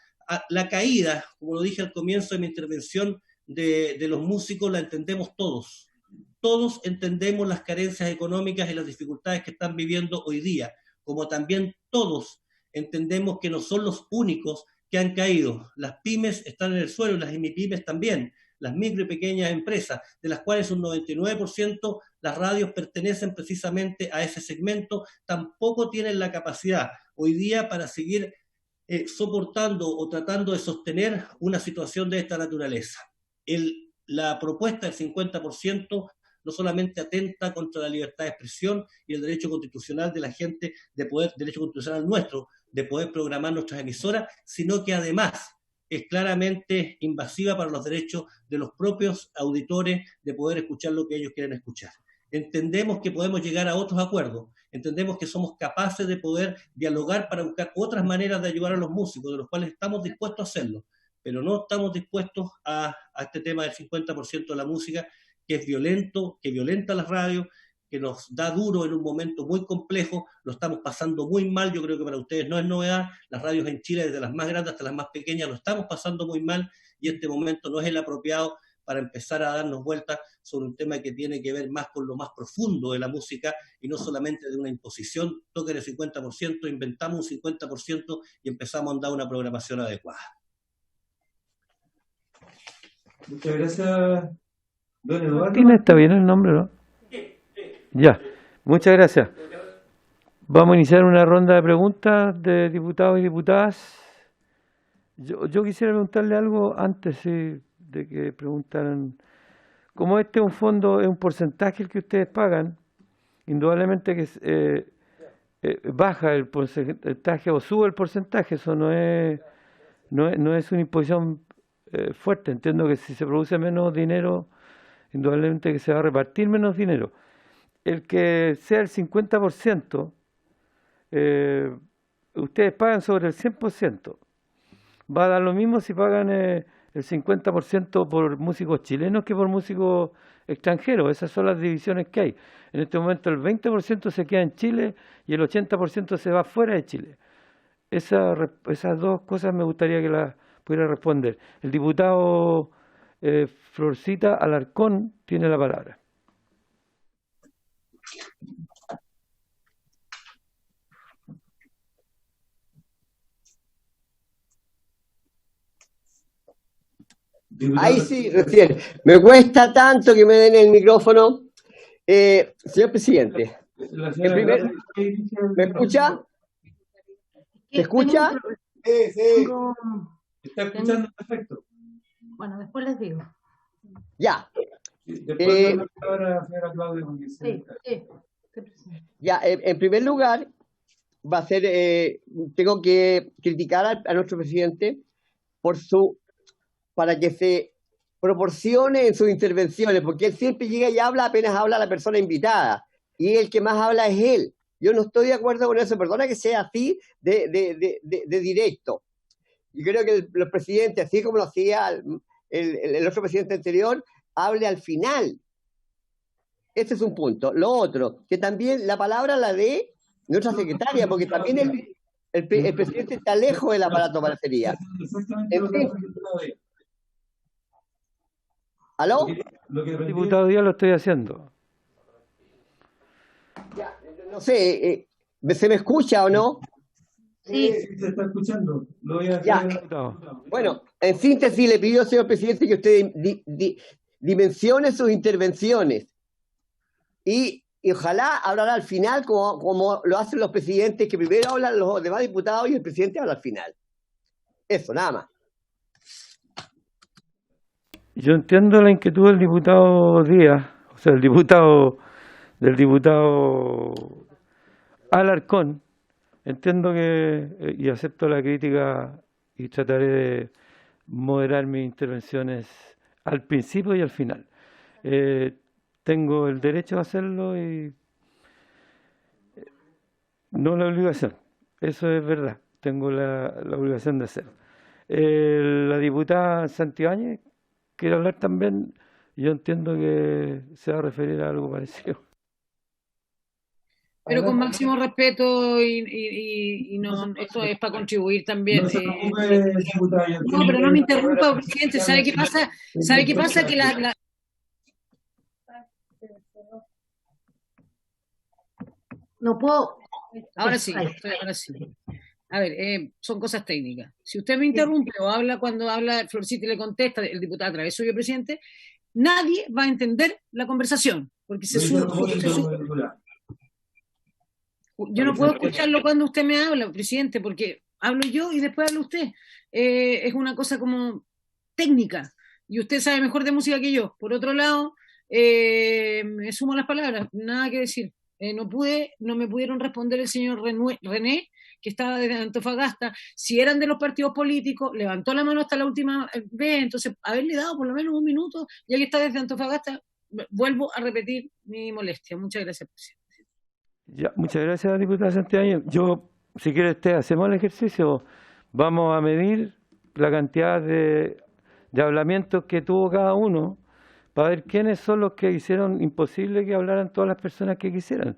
La caída, como lo dije al comienzo de mi intervención, de los músicos la entendemos todos. Todos entendemos las carencias económicas y las dificultades que están viviendo hoy día, como también todos entendemos que no son los únicos que han caído. Las pymes están en el suelo, las MIPYMES también, las micro y pequeñas empresas, de las cuales un 99% las radios pertenecen precisamente a ese segmento, tampoco tienen la capacidad hoy día para seguir soportando o tratando de sostener una situación de esta naturaleza. La propuesta del 50% no solamente atenta contra la libertad de expresión y el derecho constitucional de la gente de poder, derecho constitucional nuestro, de poder programar nuestras emisoras, sino que además es claramente invasiva para los derechos de los propios auditores de poder escuchar lo que ellos quieren escuchar. Entendemos que podemos llegar a otros acuerdos, entendemos que somos capaces de poder dialogar para buscar otras maneras de ayudar a los músicos, de los cuales estamos dispuestos a hacerlo, pero no estamos dispuestos a este tema del 50% de la música, que es violento, que violenta las radios, que nos da duro en un momento muy complejo, lo estamos pasando muy mal, yo creo que para ustedes no es novedad, las radios en Chile, desde las más grandes hasta las más pequeñas, lo estamos pasando muy mal y este momento no es el apropiado para empezar a darnos vueltas sobre un tema que tiene que ver más con lo más profundo de la música y no solamente de una imposición, toquen el 50%, inventamos un 50% y empezamos a dar una programación adecuada. Muchas gracias, don Eduardo. Martínez, está bien el nombre, ¿no? Ya, muchas gracias. Vamos a iniciar una ronda de preguntas de diputados y diputadas. Yo quisiera preguntarle algo antes de que preguntaran. Como este es un fondo, es un porcentaje el que ustedes pagan, indudablemente que baja el porcentaje o sube el porcentaje, eso no es una imposición fuerte. Entiendo que si se produce menos dinero, indudablemente que se va a repartir menos dinero. El que sea el 50%, ustedes pagan sobre el 100%. Va a dar lo mismo si pagan el 50% por músicos chilenos que por músicos extranjeros. Esas son las divisiones que hay. En este momento el 20% se queda en Chile y el 80% se va fuera de Chile. Esas dos cosas me gustaría que las pudiera responder. El diputado Florcita Alarcón tiene la palabra. Ahí sí, recién. Me cuesta tanto que me den el micrófono. Señor presidente, ¿me escucha? ¿Se escucha? Sí. Está escuchando perfecto. Bueno, después les digo. Ya. Después la palabra a la señora Claudia. Sí. Ya, en primer lugar, tengo que criticar a nuestro presidente para que se proporcione en sus intervenciones, porque él siempre llega y habla apenas habla la persona invitada, y el que más habla es él. Yo no estoy de acuerdo con eso, perdona que sea así de directo. Yo creo que los presidentes, así como lo hacía el otro presidente anterior, hable al final. Este es un punto. Lo otro, que también la palabra la dé nuestra secretaria, porque también el presidente está lejos del aparato, parecería. En fin. ¿Aló? Diputado Díaz, lo estoy haciendo. Ya, no sé, ¿se me escucha o no? Sí, se está escuchando. Lo voy a hacer. Ya. Bueno, en síntesis le pido, señor presidente, que usted dimensione sus intervenciones y ojalá hablará al final como lo hacen los presidentes, que primero hablan los demás diputados y el presidente habla al final. Eso, nada más. Yo entiendo la inquietud del diputado Díaz, o sea, del diputado Alarcón. Entiendo y acepto la crítica y trataré de moderar mis intervenciones al principio y al final. Tengo el derecho a hacerlo y no la obligación. Eso es verdad. tengo la obligación de hacerlo. La diputada Santibáñez quiere hablar también. Yo entiendo que se va a referir a algo parecido. Pero con máximo respeto y no, esto es para contribuir también. No se preocupe, diputada. No, pero no me interrumpa, presidente. ¿Sabe qué pasa? ¿Sabe qué pasa? Que No puedo. Ahora sí, ahora sí. A ver, son cosas técnicas. Si usted me interrumpe o habla cuando habla Florcita y le contesta el diputado a través suyo, presidente, nadie va a entender la conversación, porque yo no puedo escucharlo cuando usted me habla, presidente, porque hablo yo y después habla usted. Es una cosa como técnica, y usted sabe mejor de música que yo. Por otro lado, me sumo las palabras, nada que decir. No me pudieron responder el señor René, que estaba desde Antofagasta. Si eran de los partidos políticos, levantó la mano hasta la última vez, entonces haberle dado por lo menos un minuto, ya que está desde Antofagasta, vuelvo a repetir mi molestia. Muchas gracias, presidente. Ya, muchas gracias, diputada Santibáñez. Yo, si quiere usted, hacemos el ejercicio. Vamos a medir la cantidad de hablamientos que tuvo cada uno para ver quiénes son los que hicieron imposible que hablaran todas las personas que quisieran.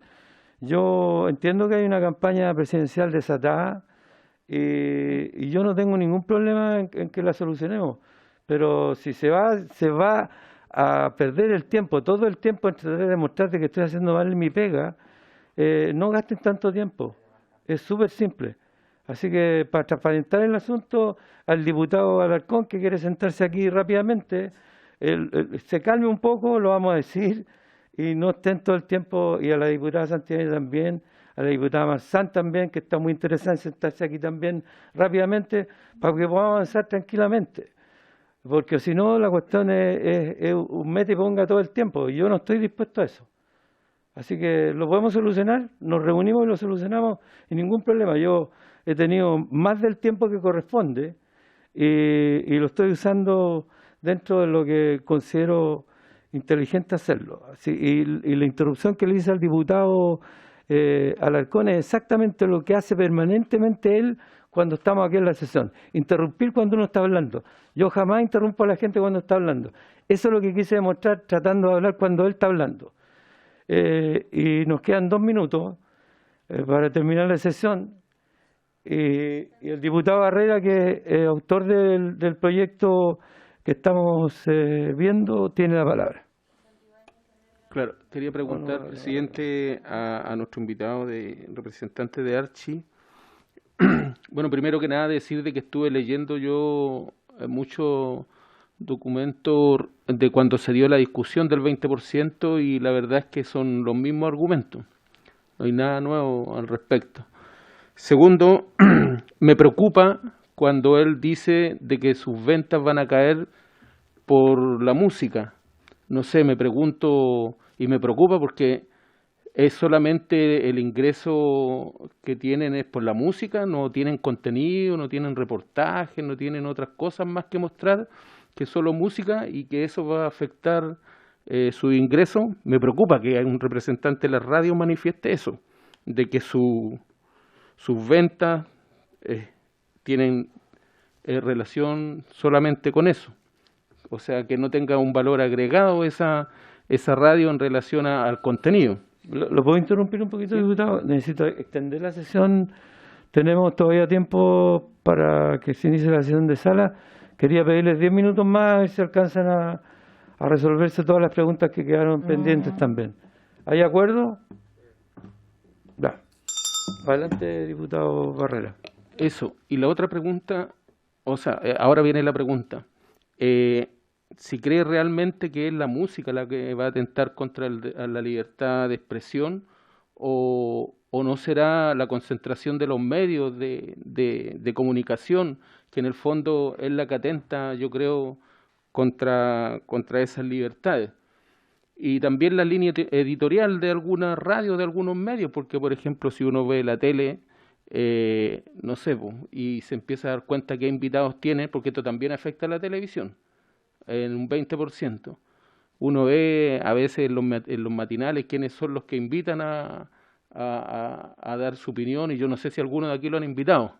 Yo entiendo que hay una campaña presidencial desatada y yo no tengo ningún problema en que la solucionemos, pero si se va a perder el tiempo, todo el tiempo en tratar de demostrarte que estoy haciendo mal mi pega, no gasten tanto tiempo, es súper simple. Así que para transparentar el asunto, al diputado Alarcón, que quiere sentarse aquí rápidamente, se calme un poco, lo vamos a decir, y no estén todo el tiempo, y a la diputada Santibáñez también, a la diputada Marzán también, que está muy interesada en sentarse aquí también rápidamente, para que podamos avanzar tranquilamente. Porque si no, la cuestión es un mete y ponga todo el tiempo, y yo no estoy dispuesto a eso. Así que lo podemos solucionar, nos reunimos y lo solucionamos sin ningún problema. Yo he tenido más del tiempo que corresponde y lo estoy usando dentro de lo que considero inteligente hacerlo. Así, y la interrupción que le hice al diputado Alarcón es exactamente lo que hace permanentemente él cuando estamos aquí en la sesión. Interrumpir cuando uno está hablando. Yo jamás interrumpo a la gente cuando está hablando. Eso es lo que quise demostrar tratando de hablar cuando él está hablando. Y nos quedan 2 minutos para terminar la sesión. Y el diputado Barrera, que es autor del proyecto que estamos viendo, tiene la palabra. Claro, quería preguntar, presidente, a nuestro invitado representante de Archi. Bueno, primero que nada decir de que estuve leyendo yo muchos documentos de cuando se dio la discusión del 20% y la verdad es que son los mismos argumentos. No hay nada nuevo al respecto. Segundo, me preocupa cuando él dice de que sus ventas van a caer por la música. No sé, me pregunto y me preocupa porque es solamente el ingreso que tienen es por la música, no tienen contenido, no tienen reportajes, no tienen otras cosas más que mostrar que solo música y que eso va a afectar su ingreso. Me preocupa que un representante de la radio manifieste eso, de que sus ventas tienen relación solamente con eso. O sea, que no tenga un valor agregado esa radio en relación al contenido. ¿Lo puedo interrumpir un poquito, diputado? Necesito extender la sesión. Tenemos todavía tiempo para que se inicie la sesión de sala. Quería pedirles 10 minutos más a ver si alcanzan a resolverse todas las preguntas que quedaron pendientes también. ¿Hay acuerdo? Ya. Adelante, diputado Barrera. Eso. Y la otra pregunta, o sea, ahora viene la pregunta. Si cree realmente que es la música la que va a atentar contra la libertad de expresión o no será la concentración de los medios de comunicación, que en el fondo es la que atenta, yo creo, contra esas libertades. Y también la línea editorial de algunas radios, de algunos medios, porque por ejemplo si uno ve la tele, no sé, y se empieza a dar cuenta qué invitados tiene, porque esto también afecta a la televisión, en un 20%. Uno ve a veces en los matinales quiénes son los que invitan a dar su opinión, y yo no sé si alguno de aquí lo han invitado.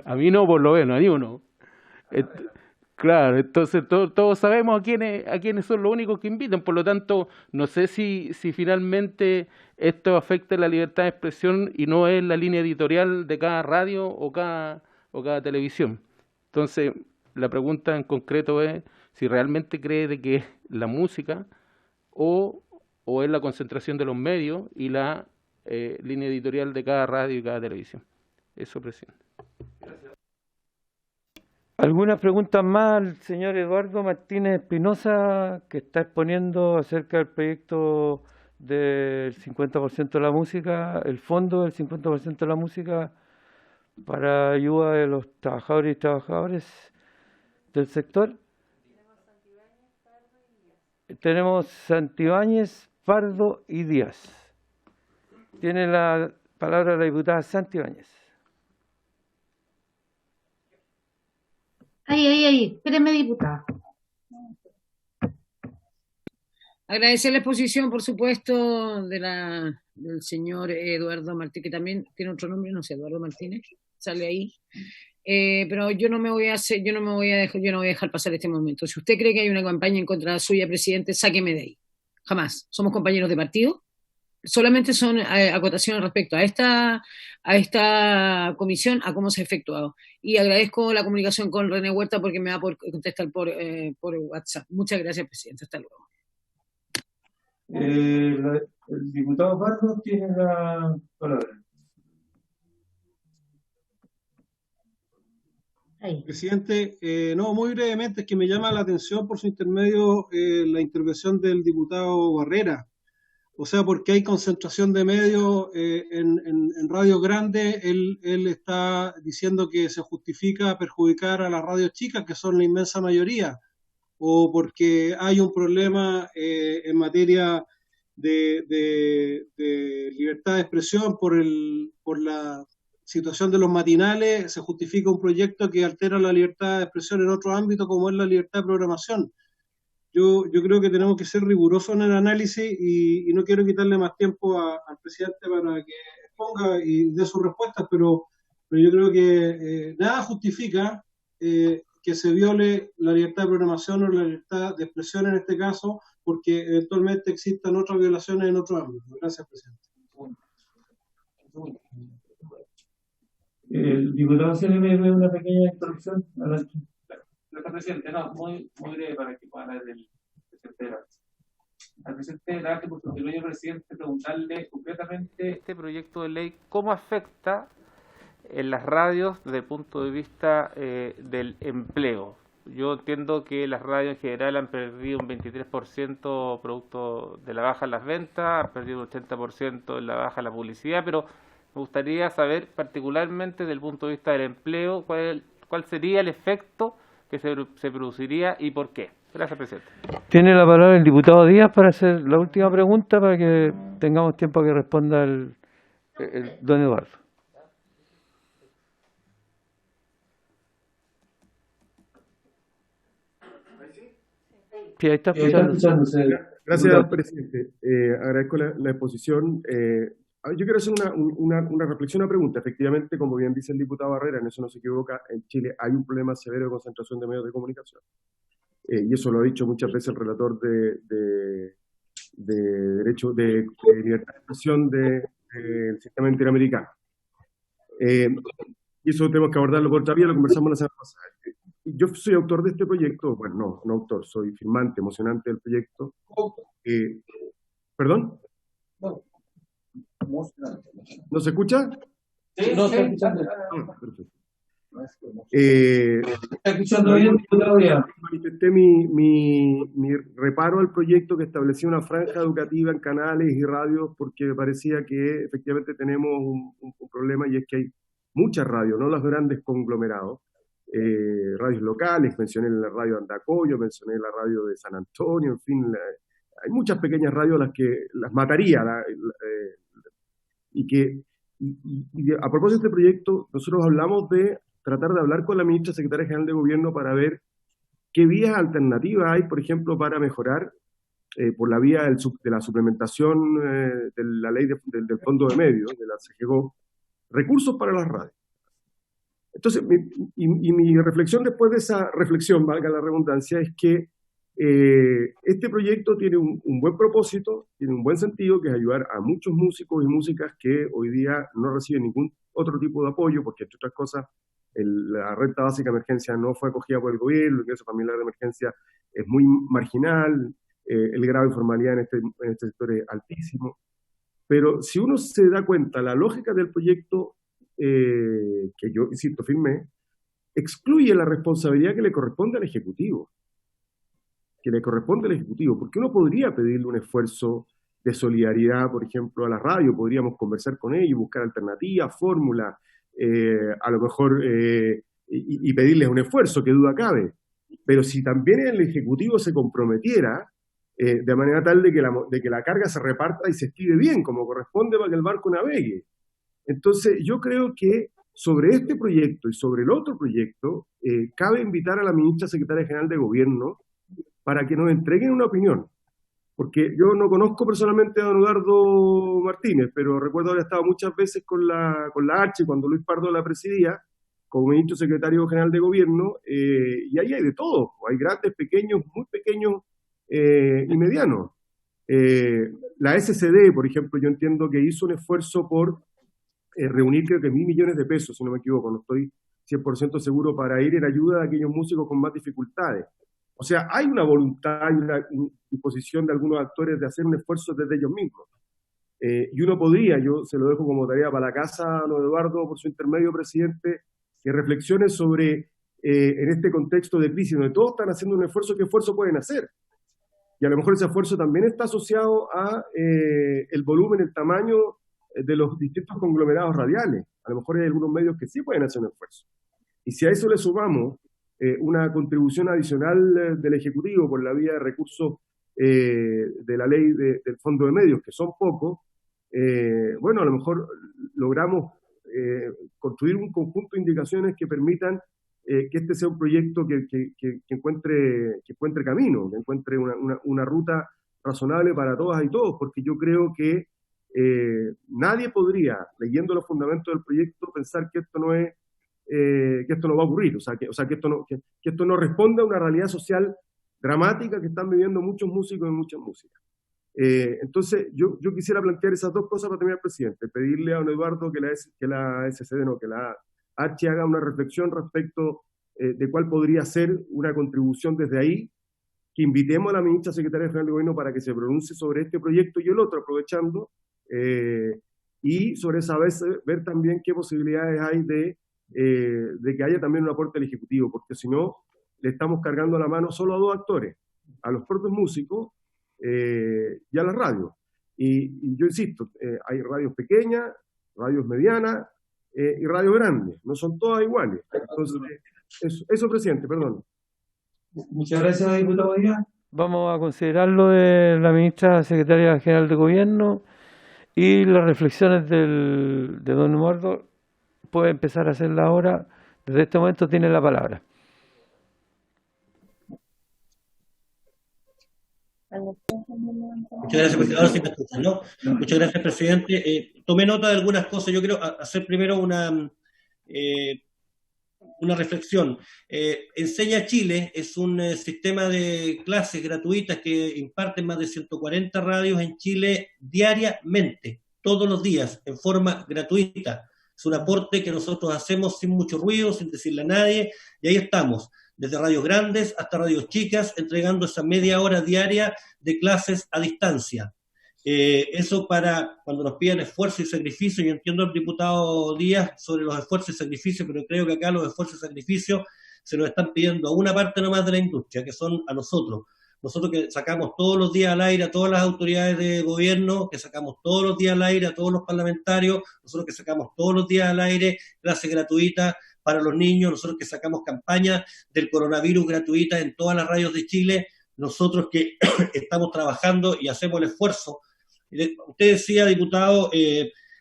A mí no, por lo menos, a ni uno. Claro, entonces todos sabemos a quiénes son los únicos que invitan, por lo tanto, no sé si finalmente esto afecta la libertad de expresión y no es la línea editorial de cada radio o cada televisión. Entonces, la pregunta en concreto es si realmente cree de que es la música o es la concentración de los medios y la línea editorial de cada radio y cada televisión. Eso, presidente. ¿Algunas preguntas más al señor Eduardo Martínez Espinosa, que está exponiendo acerca del proyecto del 50% de la música, el fondo del 50% de la música para ayuda de los trabajadores y trabajadoras del sector? Tenemos Santibáñez, Pardo y Díaz. Tiene la palabra la diputada Santibáñez. Ahí, espéreme, diputada. Agradecer la exposición, por supuesto, del señor Eduardo Martínez, que también tiene otro nombre, no sé, Eduardo Martínez, sale ahí. Pero yo no voy a dejar pasar este momento. Si usted cree que hay una campaña en contra suya, presidente, sáqueme de ahí. Jamás. Somos compañeros de partido. Solamente son acotaciones respecto a esta comisión, a cómo se ha efectuado. Y agradezco la comunicación con René Huerta porque me va a poder contestar por WhatsApp. Muchas gracias, presidente. Hasta luego. El diputado Pardo tiene la palabra. Presidente, no, muy brevemente, es que me llama la atención por su intermedio la intervención del diputado Barrera. O sea, porque hay concentración de medios en radios grandes, él está diciendo que se justifica perjudicar a las radios chicas, que son la inmensa mayoría, o porque hay un problema en materia de libertad de expresión por la situación de los matinales, se justifica un proyecto que altera la libertad de expresión en otro ámbito, como es la libertad de programación. Yo creo que tenemos que ser rigurosos en el análisis y no quiero quitarle más tiempo al presidente para que exponga y dé sus respuestas, pero yo creo que nada justifica que se viole la libertad de programación o la libertad de expresión en este caso, porque eventualmente existan otras violaciones en otros ámbitos. Gracias, presidente. El diputado se le ve una pequeña introducción. Adelante. Gracias, presidente. No, muy breve para que pueda hablar del presidente del arte. Al presidente del arte, por favor, señor presidente, preguntarle concretamente este proyecto de ley, ¿cómo afecta en las radios desde el punto de vista del empleo? Yo entiendo que las radios en general han perdido un 23% producto de la baja en las ventas, han perdido un 80% en la baja en la publicidad, pero me gustaría saber particularmente desde el punto de vista del empleo cuál sería el efecto que se produciría y por qué. Gracias, presidente. Tiene la palabra el diputado Díaz para hacer la última pregunta para que tengamos tiempo a que responda el don Eduardo. Sí, ahí está escuchando. Gracias, presidente. Agradezco la exposición. Yo quiero hacer una reflexión, una pregunta. Efectivamente, como bien dice el diputado Barrera, en eso no se equivoca, en Chile hay un problema severo de concentración de medios de comunicación. Y eso lo ha dicho muchas veces el relator de derecho de libertad de expresión del sistema interamericano. Y eso tenemos que abordarlo por otra vía, lo conversamos la semana pasada. Yo soy autor de este proyecto, bueno, no autor, soy firmante, emocionante del proyecto. ¿Perdón? ¿No se escucha? Sí, no se escucha. Perfecto. ¿Está escuchando bien, diputado? Manifesté mi reparo al proyecto que establecía una franja educativa en canales y radios porque me parecía que efectivamente tenemos un problema, y es que hay muchas radios, no los grandes conglomerados, radios locales, mencioné la radio de Andacollo, mencioné la radio de San Antonio, en fin, hay muchas pequeñas radios las que las mataría, a propósito de este proyecto, nosotros hablamos de tratar de hablar con la ministra secretaria general de Gobierno para ver qué vías alternativas hay, por ejemplo, para mejorar por la vía de la suplementación de la ley del Fondo de Medios, de la CGGO, recursos para las radios. Entonces, mi reflexión después de esa reflexión, valga la redundancia, es que este proyecto tiene un buen propósito, tiene un buen sentido, que es ayudar a muchos músicos y músicas que hoy día no reciben ningún otro tipo de apoyo, porque entre otras cosas, la renta básica de emergencia no fue acogida por el gobierno, el ingreso familiar de emergencia es muy marginal, el grado de informalidad en este sector es altísimo. Pero si uno se da cuenta, la lógica del proyecto, que yo, insisto, firmé, excluye la responsabilidad que le corresponde al Ejecutivo. Porque uno podría pedirle un esfuerzo de solidaridad, por ejemplo, a la radio, podríamos conversar con ellos, buscar alternativas, fórmulas, a lo mejor, y pedirles un esfuerzo, que duda cabe. Pero si también el Ejecutivo se comprometiera, de manera tal de que la carga se reparta y se estire bien, como corresponde, para que el barco navegue. Entonces, yo creo que sobre este proyecto y sobre el otro proyecto, cabe invitar a la ministra secretaria general de Gobierno para que nos entreguen una opinión. Porque yo no conozco personalmente a don Eduardo Martínez, pero recuerdo haber estado muchas veces con la Archi, cuando Luis Pardo la presidía, como ministro secretario general de Gobierno, y ahí hay de todo. Hay grandes, pequeños, muy pequeños y medianos. La SCD, por ejemplo, yo entiendo que hizo un esfuerzo por reunir creo que 1.000 millones de pesos, si no me equivoco, no estoy 100% seguro, para ir en ayuda a aquellos músicos con más dificultades. O sea, hay una voluntad y una disposición de algunos actores de hacer un esfuerzo desde ellos mismos. Y uno podría, yo se lo dejo como tarea para la casa, don Eduardo, por su intermedio, presidente, que reflexione sobre, en este contexto de crisis, donde todos están haciendo un esfuerzo, ¿qué esfuerzo pueden hacer? Y a lo mejor ese esfuerzo también está asociado a el volumen, el tamaño de los distintos conglomerados radiales. A lo mejor hay algunos medios que sí pueden hacer un esfuerzo. Y si a eso le sumamos una contribución adicional del Ejecutivo por la vía de recursos de la ley del Fondo de Medios, que son pocos, bueno, a lo mejor logramos construir un conjunto de indicaciones que permitan que este sea un proyecto que encuentre camino, que encuentre una ruta razonable para todas y todos, porque yo creo que nadie podría, leyendo los fundamentos del proyecto, pensar que esto no es que esto no va a ocurrir, que esto no responde a una realidad social dramática que están viviendo muchos músicos y muchas músicas. Entonces, yo quisiera plantear esas dos cosas para terminar, presidente. Pedirle a don Eduardo que la Archi haga una reflexión respecto de cuál podría ser una contribución desde ahí, que invitemos a la ministra secretaria general de Gobierno para que se pronuncie sobre este proyecto y el otro, aprovechando, y sobre esa vez ver también qué posibilidades hay de que haya también un aporte del Ejecutivo, porque si no, le estamos cargando la mano solo a dos actores, a los propios músicos y a las radios. Y yo insisto, hay radios pequeñas, radios medianas y radios grandes, no son todas iguales. Entonces, eso presidente, perdón. Muchas gracias, diputado Díaz. Vamos a considerar lo de la ministra secretaria general de Gobierno y las reflexiones de don Eduardo. Puede empezar a hacerla ahora. Desde este momento tiene la palabra. Muchas gracias, presidente. Ahora sí me escuchan, ¿no? Muchas gracias, presidente. Tomé nota de algunas cosas. Yo quiero hacer primero una reflexión. Enseña Chile es un sistema de clases gratuitas que imparten más de 140 radios en Chile diariamente, todos los días, en forma gratuita. Es un aporte que nosotros hacemos sin mucho ruido, sin decirle a nadie, y ahí estamos, desde radios grandes hasta radios chicas, entregando esa media hora diaria de clases a distancia. Eso para cuando nos piden esfuerzo y sacrificio. Yo entiendo al diputado Díaz sobre los esfuerzos y sacrificios, pero creo que acá los esfuerzos y sacrificios se los están pidiendo a una parte nomás de la industria, que son a nosotros. Nosotros que sacamos todos los días al aire a todas las autoridades de gobierno, que sacamos todos los días al aire a todos los parlamentarios, nosotros que sacamos todos los días al aire clases gratuitas para los niños, nosotros que sacamos campañas del coronavirus gratuitas en todas las radios de Chile, nosotros que estamos trabajando y hacemos el esfuerzo. Usted decía, diputado,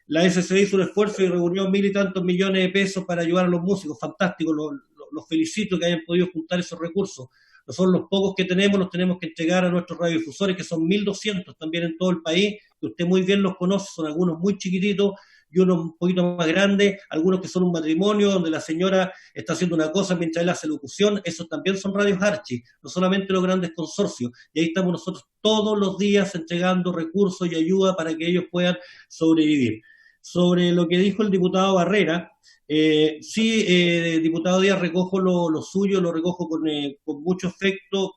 la SCD hizo un esfuerzo y reunió 1.000 y tantos millones de pesos para ayudar a los músicos. Fantástico, los felicito que hayan podido juntar esos recursos. Nosotros los pocos que tenemos los tenemos que entregar a nuestros radiodifusores, que son 1.200 también en todo el país, que usted muy bien los conoce, son algunos muy chiquititos, y unos un poquito más grandes, algunos que son un matrimonio donde la señora está haciendo una cosa mientras él hace locución. Esos también son radios Archi, no solamente los grandes consorcios. Y ahí estamos nosotros todos los días entregando recursos y ayuda para que ellos puedan sobrevivir. Sobre lo que dijo el diputado Barrera, sí, diputado Díaz, recojo lo suyo, lo recojo con mucho afecto,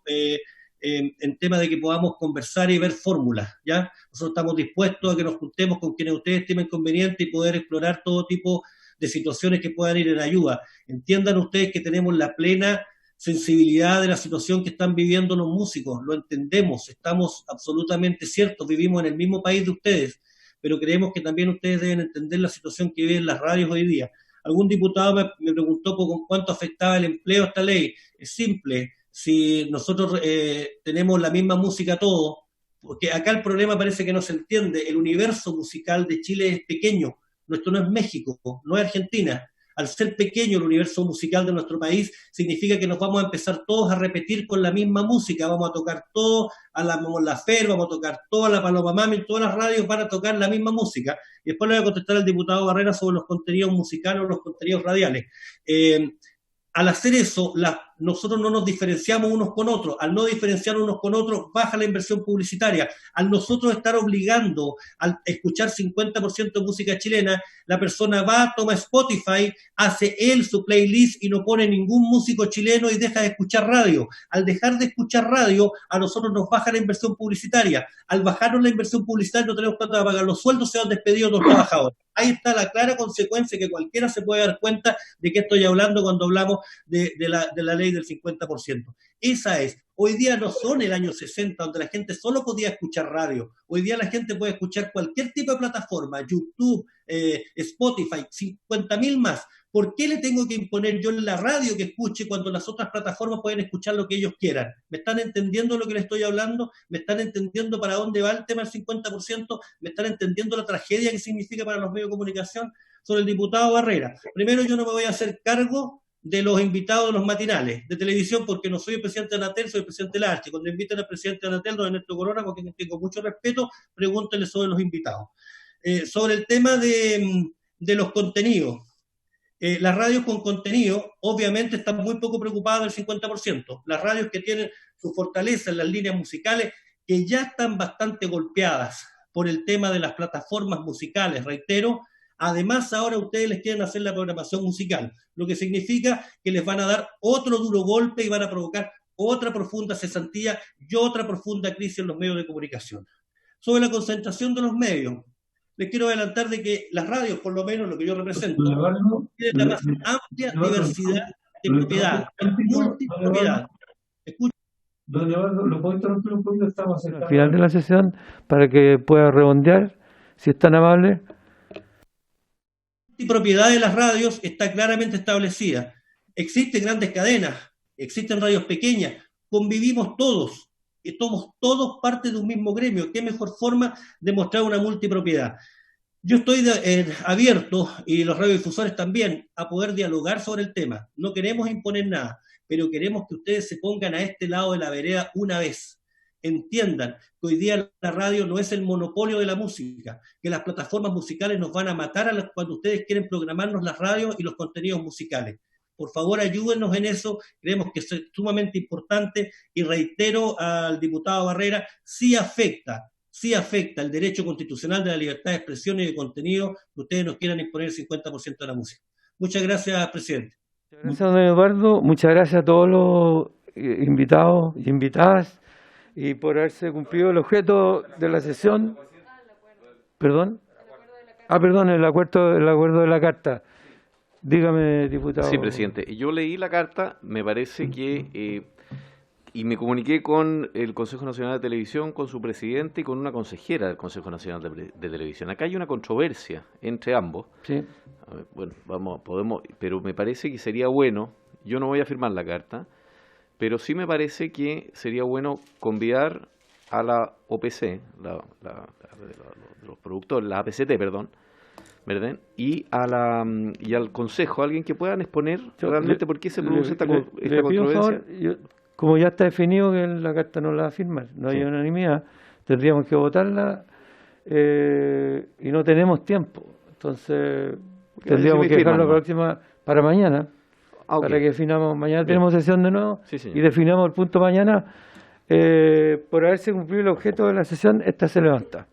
en tema de que podamos conversar y ver fórmulas, ¿ya? Nosotros estamos dispuestos a que nos juntemos con quienes ustedes estimen conveniente y poder explorar todo tipo de situaciones que puedan ir en ayuda. Entiendan ustedes que tenemos la plena sensibilidad de la situación que están viviendo los músicos, lo entendemos, estamos absolutamente ciertos, vivimos en el mismo país de ustedes, pero creemos que también ustedes deben entender la situación que viven las radios hoy día. Algún diputado me preguntó con cuánto afectaba el empleo esta ley. Es simple, si nosotros tenemos la misma música todos, porque acá el problema parece que no se entiende, el universo musical de Chile es pequeño, nuestro no es México, no es Argentina. Al ser pequeño el universo musical de nuestro país, significa que nos vamos a empezar todos a repetir con la misma música, vamos a tocar todo a la FER, vamos a tocar toda la Paloma Mami, todas las radios van a tocar la misma música. Y después le voy a contestar al diputado Barrera sobre los contenidos musicales o los contenidos radiales. Al hacer eso, nosotros no nos diferenciamos unos con otros. Al no diferenciar unos con otros, baja la inversión publicitaria. Al nosotros estar obligando a escuchar 50% de música chilena, la persona va, toma Spotify, hace él su playlist y no pone ningún músico chileno y deja de escuchar radio. Al dejar de escuchar radio, a nosotros nos baja la inversión publicitaria. Al bajarnos la inversión publicitaria, no tenemos cuánto pagar los sueldos, se han despedido los trabajadores. Ahí está la clara consecuencia que cualquiera se puede dar cuenta de qué estoy hablando cuando hablamos de la ley del 50%. Esa es. Hoy día no son el año 60, donde la gente solo podía escuchar radio. Hoy día la gente puede escuchar cualquier tipo de plataforma, YouTube, Spotify, 50.000 más. ¿Por qué le tengo que imponer yo en la radio que escuche cuando las otras plataformas pueden escuchar lo que ellos quieran? ¿Me están entendiendo lo que les estoy hablando? ¿Me están entendiendo para dónde va el tema del 50%? ¿Me están entendiendo la tragedia que significa para los medios de comunicación? Sobre el diputado Barrera. Primero, yo no me voy a hacer cargo de los invitados de los matinales de televisión, porque no soy el presidente de Anatel, soy el presidente de la Archi. Cuando inviten al presidente de Anatel, don Ernesto Corona, con quien tengo mucho respeto, pregúntenle sobre los invitados. Sobre el tema de los contenidos. Las radios con contenido, obviamente, están muy poco preocupadas del 50%. Las radios que tienen su fortaleza en las líneas musicales, que ya están bastante golpeadas por el tema de las plataformas musicales, reitero. Además, ahora ustedes les quieren hacer la programación musical, lo que significa que les van a dar otro duro golpe y van a provocar otra profunda cesantía y otra profunda crisis en los medios de comunicación. Sobre la concentración de los medios, les quiero adelantar de que las radios, por lo menos lo que yo represento, tienen la más amplia diversidad de propiedad, multipropiedad. Don Eduardo, ¿lo puedo interrumpir un poquito? Estamos al final de la sesión, para que pueda redondear, si es tan amable. La propiedad de las radios está claramente establecida. Existen grandes cadenas, existen radios pequeñas, convivimos todos y somos todos parte de un mismo gremio. ¿Qué mejor forma de mostrar una multipropiedad? Yo estoy abierto, y los radiodifusores también, a poder dialogar sobre el tema. No queremos imponer nada, pero queremos que ustedes se pongan a este lado de la vereda una vez. Entiendan que hoy día la radio no es el monopolio de la música, que las plataformas musicales nos van a matar cuando ustedes quieren programarnos las radios y los contenidos musicales. Por favor, ayúdennos en eso, creemos que es sumamente importante, y reitero al diputado Barrera, sí afecta el derecho constitucional de la libertad de expresión y de contenido que ustedes nos quieran imponer el 50% de la música. Muchas gracias, presidente. Muchas gracias, don Eduardo. Muchas gracias a todos los invitados y invitadas, y por haberse cumplido el objeto de la sesión. ¿Perdón? Perdón, el acuerdo de la carta. Dígame, diputado. Sí, presidente. Yo leí la carta, me parece que... y me comuniqué con el Consejo Nacional de Televisión, con su presidente y con una consejera del Consejo Nacional de Televisión. Acá hay una controversia entre ambos. Sí. A ver, bueno, pero me parece que sería bueno, yo no voy a firmar la carta, pero sí me parece que sería bueno convidar a la OPC, los productores, la APCT, perdón, ¿verdad? Y al Consejo, alguien que puedan exponer realmente por qué se produce esta controversia. Favor, como ya está definido que la carta no la va a firmar, no hay unanimidad, tendríamos que votarla y no tenemos tiempo. Entonces, Porque tendríamos si que me dejarlo firman, ¿no? próxima para mañana, Ah, ok. para que definamos. Mañana Bien. tenemos sesión de nuevo Sí, y señor. definamos el punto mañana. Por haberse cumplido el objeto de la sesión, esta se levanta.